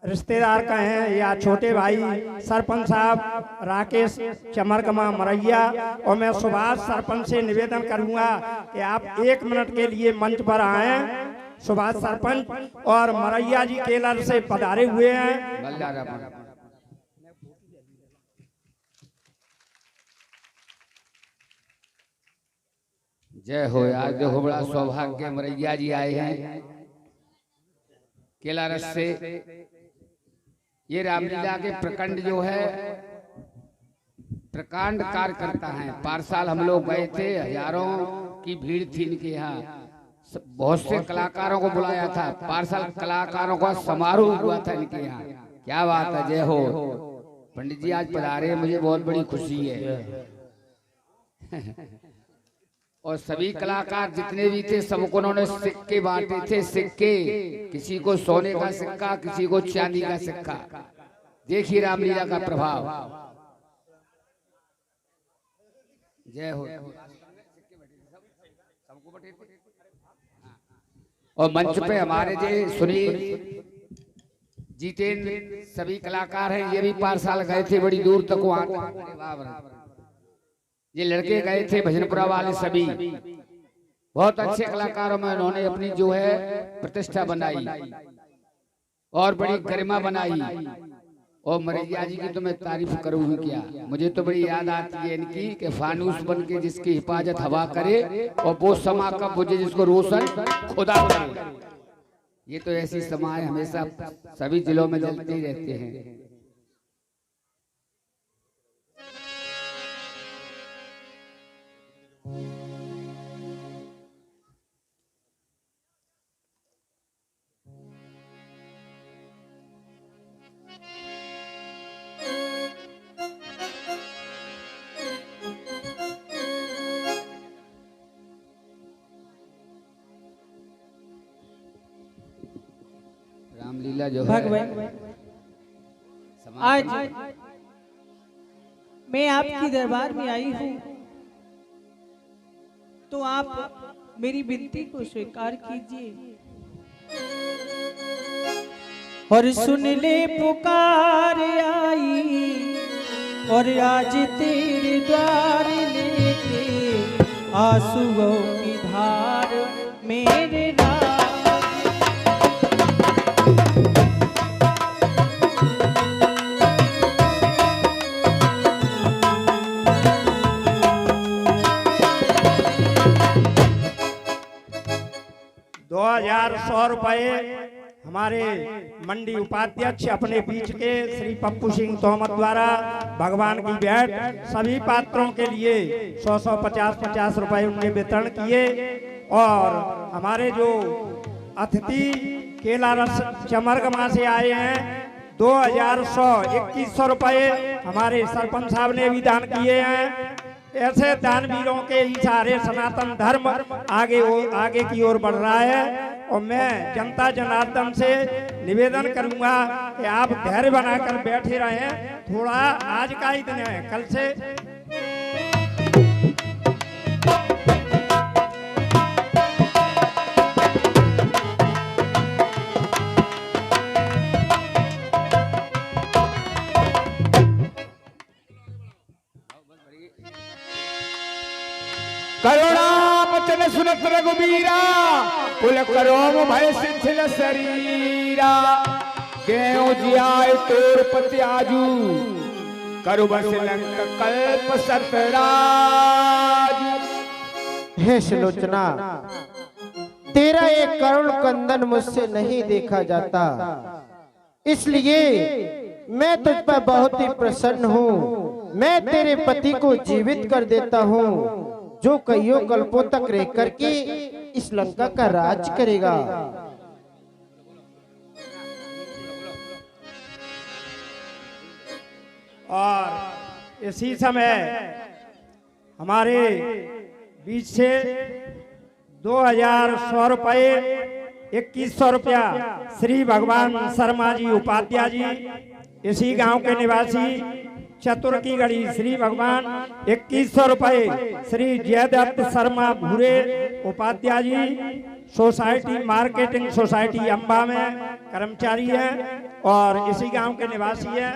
रिश्तेदार का हैं या छोटे भाई सरपंच साहब राकेश चमरकमा मरैया, और मैं सुभाष सरपंच से निवेदन करूंगा कि आप 1 मिनट के लिए मंच पर आए। सुभाष सरपंच और मरैया जी केलर से पधारे हुए हैं। जय हो। आज देखो बड़ा सौभाग्य, मरैया जी आए हैं केलारस से। ये रामलीला के प्रखंड जो है प्रकांड कार्य करता है। पारसाल हम लोग गए थे, हजारों की भीड़ थी इनके यहाँ, बहुत से कलाकारों को बुलाया था। पारसाल कलाकारों का समारोह हुआ था इनके यहाँ। क्या बात है, जय हो। पंडित जी आज पधारे, मुझे बहुत बड़ी खुशी है। और सभी कलाकार जितने भी थे सबको उन्होंने सिक्के बांटे थे। सिक्के, किसी को सोने का सिक्का, किसी को चांदी का सिक्का। देखिए रामलीला का प्रभाव। जय हो। और मंच पे हमारे जो सुनील जितेंद्र सभी कलाकार हैं, ये भी पारसाल गए थे, बड़ी दूर तक वहां। ये लड़के गए थे भजनपुरा वाले, सभी बहुत अच्छे कलाकारों में उन्होंने अपनी जो है प्रतिष्ठा बनाई और बड़ी गरिमा बनाई। और मरैया जी की तो मैं तारीफ करूँ ही क्या, मुझे तो बड़ी याद आती है इनकी कि फानूस बन के जिसकी हिफाजत हवा करे और वो समा कब बुझे जिसको रोशन खुदा करे। ये तो ऐसी समाएं हमेशा सभी जिलों में जलते ही रहते हैं। रामलीला जो है आज मैं आपकी दरबार में आई हूँ, तो आप मेरी विनती को स्वीकार कीजिए और सुन ले पुकार आई, और आज तेरे द्वार लेके आंसुओं की धार मेरे नाम। 2100 रुपए हमारे मंडी उपाध्यक्ष अपने बीच के श्री पप्पू सिंह तोमर द्वारा भगवान की भेंट सभी पात्रों के लिए 100 50 रुपए उनके वितरण किए। और हमारे जो अतिथि केलारस चमरगमा से आए हैं 2100 रुपए हमारे सरपंच साहब ने भी दान किए हैं। ऐसे दानवीरों के इशारे सनातन धर्म आगे की ओर बढ़ रहा है। और मैं जनता जनार्दन से निवेदन करूंगा कि आप धैर्य बनाकर बैठे रहें। थोड़ा आज का ही दिन है, कल से करुणा बचन सुनत रघुबीरा कुल करोम भय सिंथिल शरीरा क्यों जियाय तोर पति आजू करु बस लंक कल्प सतराज। हे सुलोचना, तेरा एक करुण कंदन मुझसे नहीं देखा जाता, इसलिए मैं तुझ पर बहुत ही प्रसन्न हूँ। मैं तेरे पति को जीवित कर देता हूँ, जो कईयों कल्पों तक रह करके इस लंका का राज करेगा। और इसी समय हमारे बीच से 2100 रुपये 2100 रुपया श्री भगवान शर्मा जी उपाध्याय जी, इसी गांव के निवासी, चतुर की गढ़ी श्री भगवान 2100 रुपये श्री जयदत्त शर्मा भूरे Upadhyay ji, society marketing society Amba में कर्मचारी है और इसी गांव के निवासी है।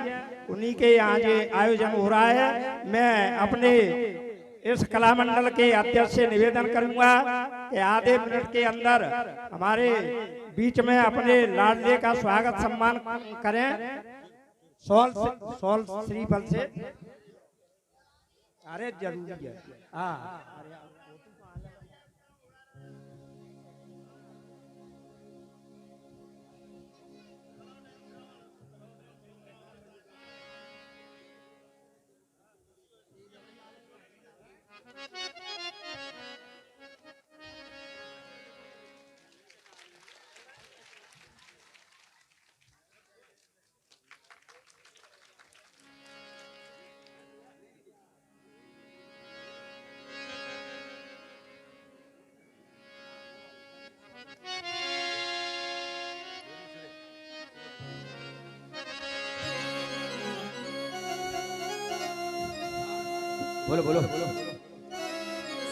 उन्हीं के यहाँ जो आयोजन हो रहा है, मैं अपने इस कला मंडल के अध्यक्ष से निवेदन करूंगा कि आधे मिनट के अंदर हमारे बीच में अपने लाडले का स्वागत सम्मान करें। सॉल श्रीफल से, अरे जरूरी है। हाँ, बोलो बोलो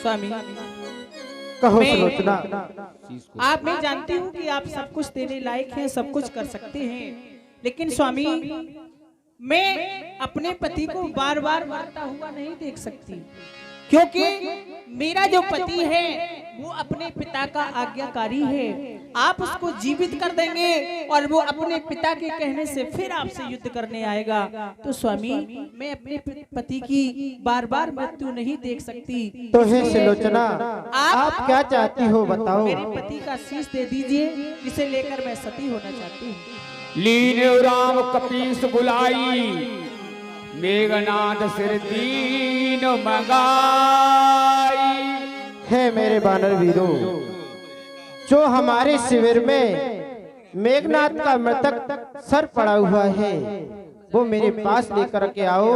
स्वामी, कहो सुलोचना। आप मैं जानती हूँ कि आप सब कुछ देने लायक हैं, सब कुछ कर सकते हैं, लेकिन स्वामी मैं अपने पति को बार बार मरता हुआ नहीं देख सकती, क्योंकि मेरा जो पति है वो अपने पिता का आज्ञाकारी है। आप उसको जीवित कर देंगे और वो अपने पिता के कहने से फिर आपसे युद्ध करने आएगा, तो स्वामी मैं अपने पति की बार बार मृत्यु नहीं देख सकती। तो हे सुलोचना, आप क्या चाहती हो बताओ। मेरे पति का शीश दे दीजिए, जिसे लेकर मैं सती होना चाहती हूँ। लीने राम कपीस बुलाई, मेघनाथ सिर दीन मंगाई। हे मेरे बानर वीरों, जो हमारे शिविर में मेघनाथ का मृतक सर पड़ा हुआ है वो मेरे पास लेकर के आओ।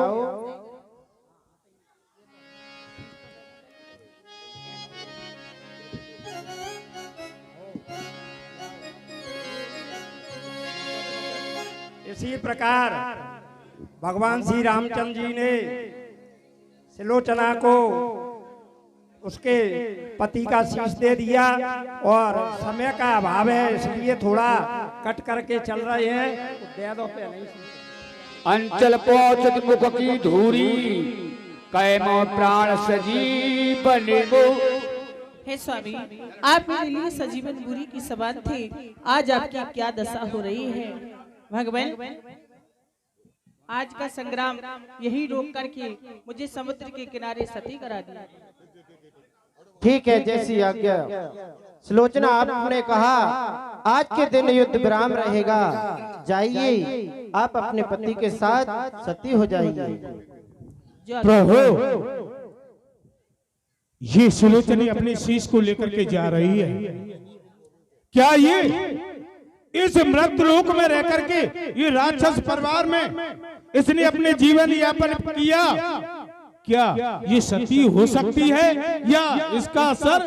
इसी प्रकार भगवान श्री रामचंद्र जी ने सुलोचना को उसके पति का शीश दे दिया और समय का अभाव है इसलिए थोड़ा कट करके चल रहे हैं, दे दो पे नहीं। अंचल पहुंचत मुख की धूरी, कैमो प्राण सजीवन गो। हे स्वामी, आप मेरे लिए सजीवन बुरी की सवाल थे, आज आपकी क्या दशा हो रही है। भगवान, आज का संग्राम यही रोक करके मुझे समुद्र के किनारे सती करा दिया। ठीक है, जैसी आज्ञा। सुलोचना, आपने कहा आज के दिन युद्ध विराम रहेगा, जाइए आप अपने पति के साथ सती हो जाइए। प्रभु, ये सुलोचनी अपने शीश को लेकर के जा रही है। क्या ये इस मृतलोक में रह करके ये राक्षस परिवार में इसने अपने जीवन यापन किया, क्या ये सती हो सकती है या इसका असर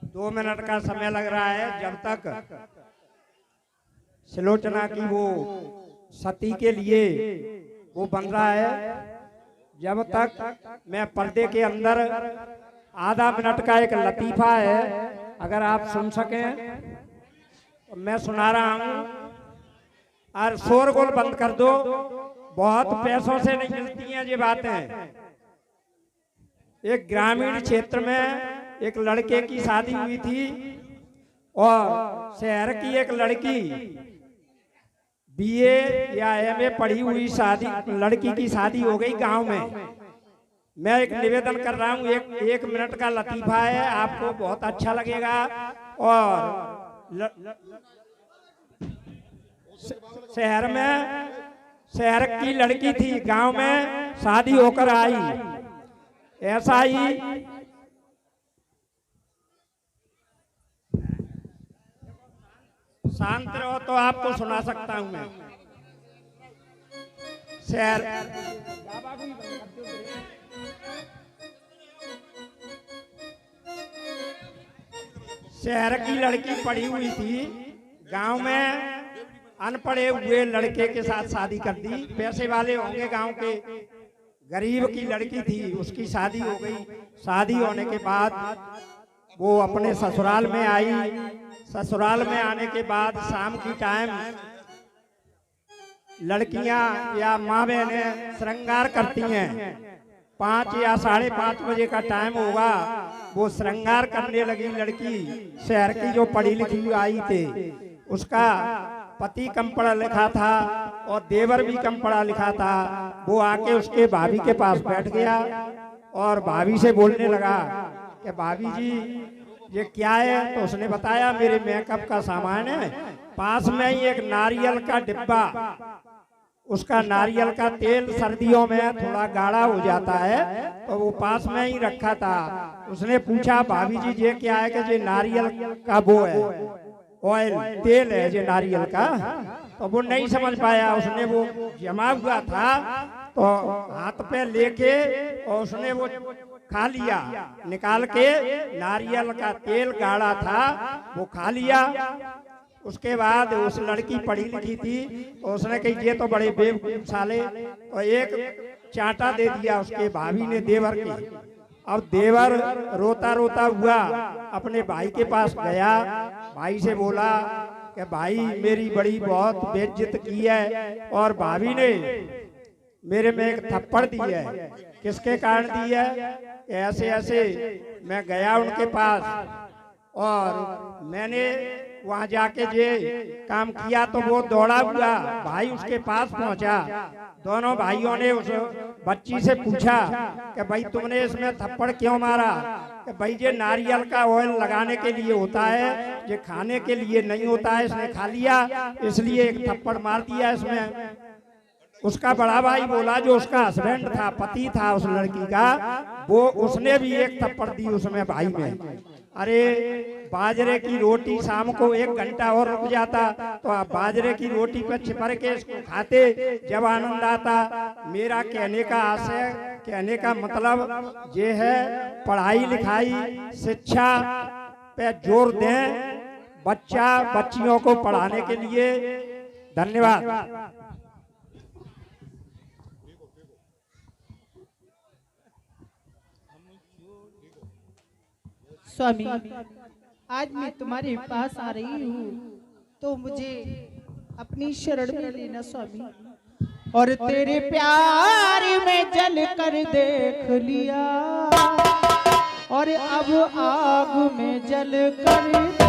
दो मिनट का समय लग रहा है जब तक सुलोचना की वो सती के लिए वो बन रहा है, जब तक मैं पर्दे के अंदर आधा मिनट का एक लतीफा है, अगर आप सुन सकें तो मैं सुना रहा हूँ। और शोरगुल बंद कर दो, बहुत पैसों से नहीं मिलती हैं ये बातें। एक ग्रामीण क्षेत्र में एक लड़के की शादी हुई थी और शहर की एक लड़की बीए या एमए पढ़ी हुई लड़की की शादी हो गई गांव में। मैं एक निवेदन कर रहा हूं, एक मिनट का लतीफा है, आपको बहुत अच्छा लगेगा। और शहर की लड़की थी, गांव में शादी होकर आई। ऐसा ही शांत रहो तो आपको सुना सकता हूं मैं। शहर शहर की लड़की पढ़ी हुई थी, गांव में अनपढ़े हुए लड़के के साथ शादी कर दी। पैसे वाले होंगे गांव के, गरीब की लड़की थी, उसकी शादी हो गई। शादी होने के बाद वो अपने ससुराल में आई। ससुराल में आने के बाद शाम की टाइम लड़कियां या माँ बहनें श्रृंगार करती हैं। 5 या 5:30 बजे का टाइम होगा, वो श्रृंगार करने लगी लड़की। शहर की जो पढ़ी लिखी आई थे, उसका पति कम पढ़ा लिखा था और देवर भी कम पढ़ा लिखा था। वो आके उसके भाभी के पास बैठ गया और भाभी से बोलने लगा कि भाभी जी ये क्या है? तो उसने बताया मेरे मेकअप का सामान है। पास में ही एक नारियल का डिब्बा, उसका नारियल का तेल सर्दियों में थोड़ा गाढ़ा हो जाता है, तो वो पास में ही रखा था। उसने पूछा भाभी जी ये क्या है? कि ये नारियल का वो है, ऑयल तेल है ये नारियल का। तो वो नहीं समझ पाया। उसने वो जमा हुआ था तो हाथ पे लेके और उसने वो खा लिया, निकाल के नारियल का तेल गाढ़ा था वो खा लिया। उसके बाद उस लड़की पढ़ी लिखी थी, तो उसने कही ये तो बड़े बेवकूफ साले, तो एक चांटा दे दिया उसके भाभी ने देवर के। अब देवर रोता रोता हुआ अपने भाई के पास गया। भाई से बोला कि भाई मेरी बड़ी बहुत बेइज्जत की है और भाभी ने मेरे में एक थप्पड़ दी है। किसके कारण दी है? ऐसे ऐसे मैं गया उनके पास और मैंने वहां जाके जे काम किया तो वो दौड़ा हुआ भाई उसके पास पहुंचा। दोनों भाइयों ने उस बच्ची से पूछा कि भाई तुमने इसमें थप्पड़ क्यों मारा? कि भाई ये नारियल का ऑयल लगाने के लिए होता है, ये खाने के लिए नहीं होता है, इसने खा लिया इसलिए एक थप्पड़ मार दिया इसमें। उसका बड़ा भाई बोला जो उसका हस्बैंड था, पति था उस लड़की का, वो उसने भी एक थप्पड़ दी उसमें भाई में। अरे बाजरे की रोटी शाम को 1 घंटा और रुक जाता तो आप बाजरे की रोटी पे छिपर के इसको खाते, जब आनंद आता। मेरा कहने का आशय, कहने का मतलब ये है पढ़ाई लिखाई शिक्षा पे जोर दें, बच्चियों को पढ़ाने के लिए। धन्यवाद। स्वामी, आज मैं तुम्हारे पास आ रही हूँ तो मुझे अपनी शरण में लेना स्वामी। और तेरे प्यार में जल कर देख लिया और अब आग में जल कर देख।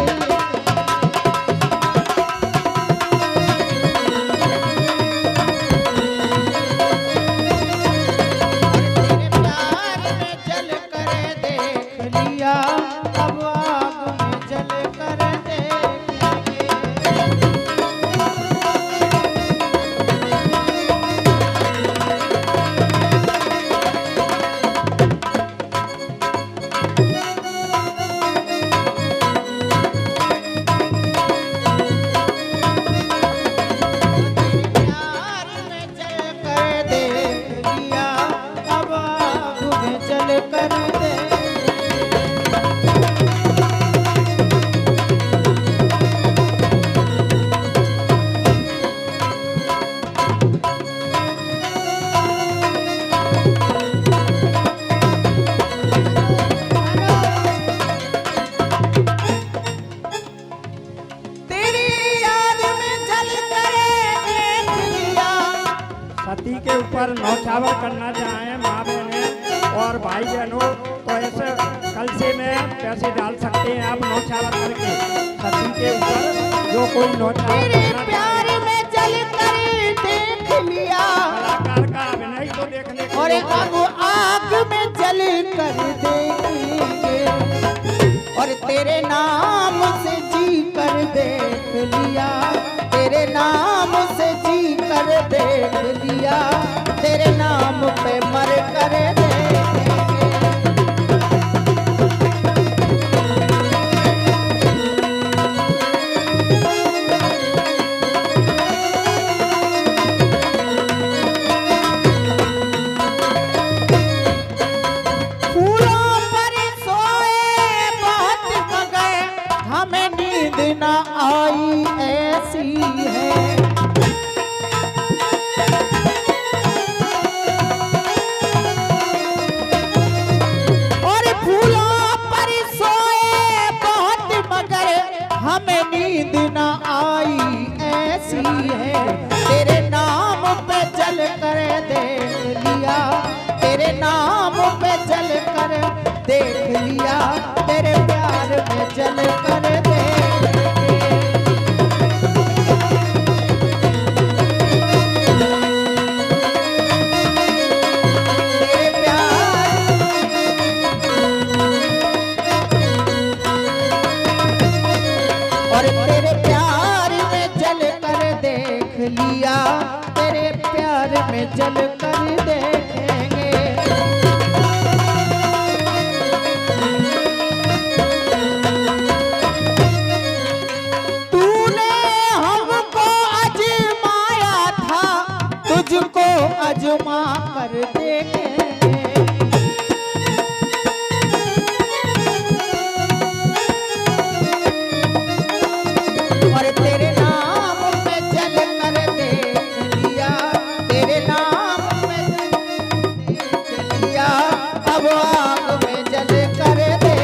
पति के ऊपर नौछावर करना चाहें माँ बहनें और भाई बहनों तो ऐसे कलसे में पैसे डाल सकते हैं आप नौछावर करके। पति के ऊपर जो कोई नौछावर करना प्यार में जल कर देख लिया, कलाकार का अभिनय तो देखने को और अब आग में जल कर देंगे और तेरे नाम से जी कर देख लिया, तेरे नाम से जी कर देख लिया, तेरे नाम पे ऐसी है। और फूलों पर सोए बहुत मगर हमें नींद न आई ऐसी है। तेरे नाम पे जल कर देख लिया, तेरे नाम पे जल कर देख लिया, तेरे प्यार में जल कर देख तेरे प्यार। और तेरे प्यार में जल कर देख लिया, तेरे प्यार में जल कर देखेंगे। तूने हमको आजमाया था, तुझको आजमा कर देखेंगे। और तेरे नाम पे जल कर देख लिया, तेरे नाम पे देख लिया, अब आग में जल कर दे।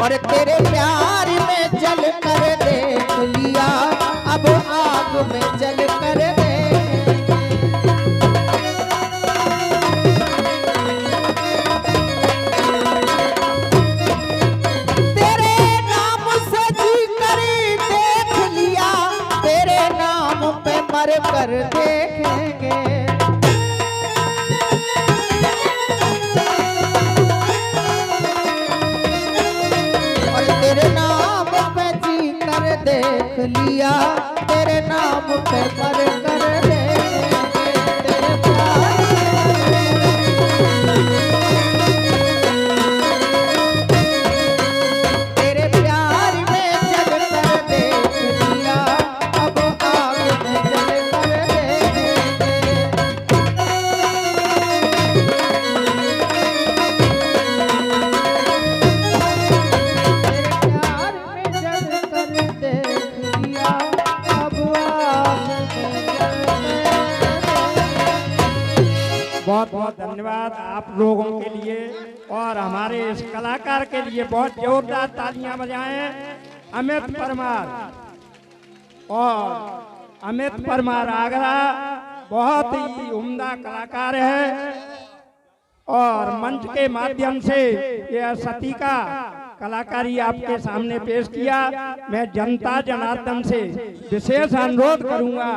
और तेरे प्यार में जल कर देख लिया, अब आग में जल कर दे। तेरे नाम से जी कर देख लिया, तेरे नाम पे मर कर देखेंगे। और तेरे नाम पे जी कर देख लिया, तेरे नाम पे मर कर देखेंगे। तेरे प्यार तेरे प्यार में जल कर देख लिया, अब आग में जल कर देखेंगे। प्यार में जल कर देख लिया, अब आग में जल बहुत बहुत धन्यवाद आप लोगों के लिए और हमारे इस कलाकार के लिए बहुत जोरदार तालियां बजाएं। अमित परमार और अमित परमार आगरा बहुत ही उम्दा कलाकार है और मंच के माध्यम से यह सती का कलाकारी आपके सामने पेश किया। मैं जनता जनार्दन से विशेष अनुरोध करूंगा,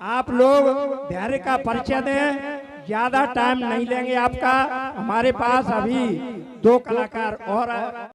आप लोग धैर्य का परिचय दें, ज्यादा टाइम नहीं लेंगे आपका। हमारे पास अभी 2 कलाकार और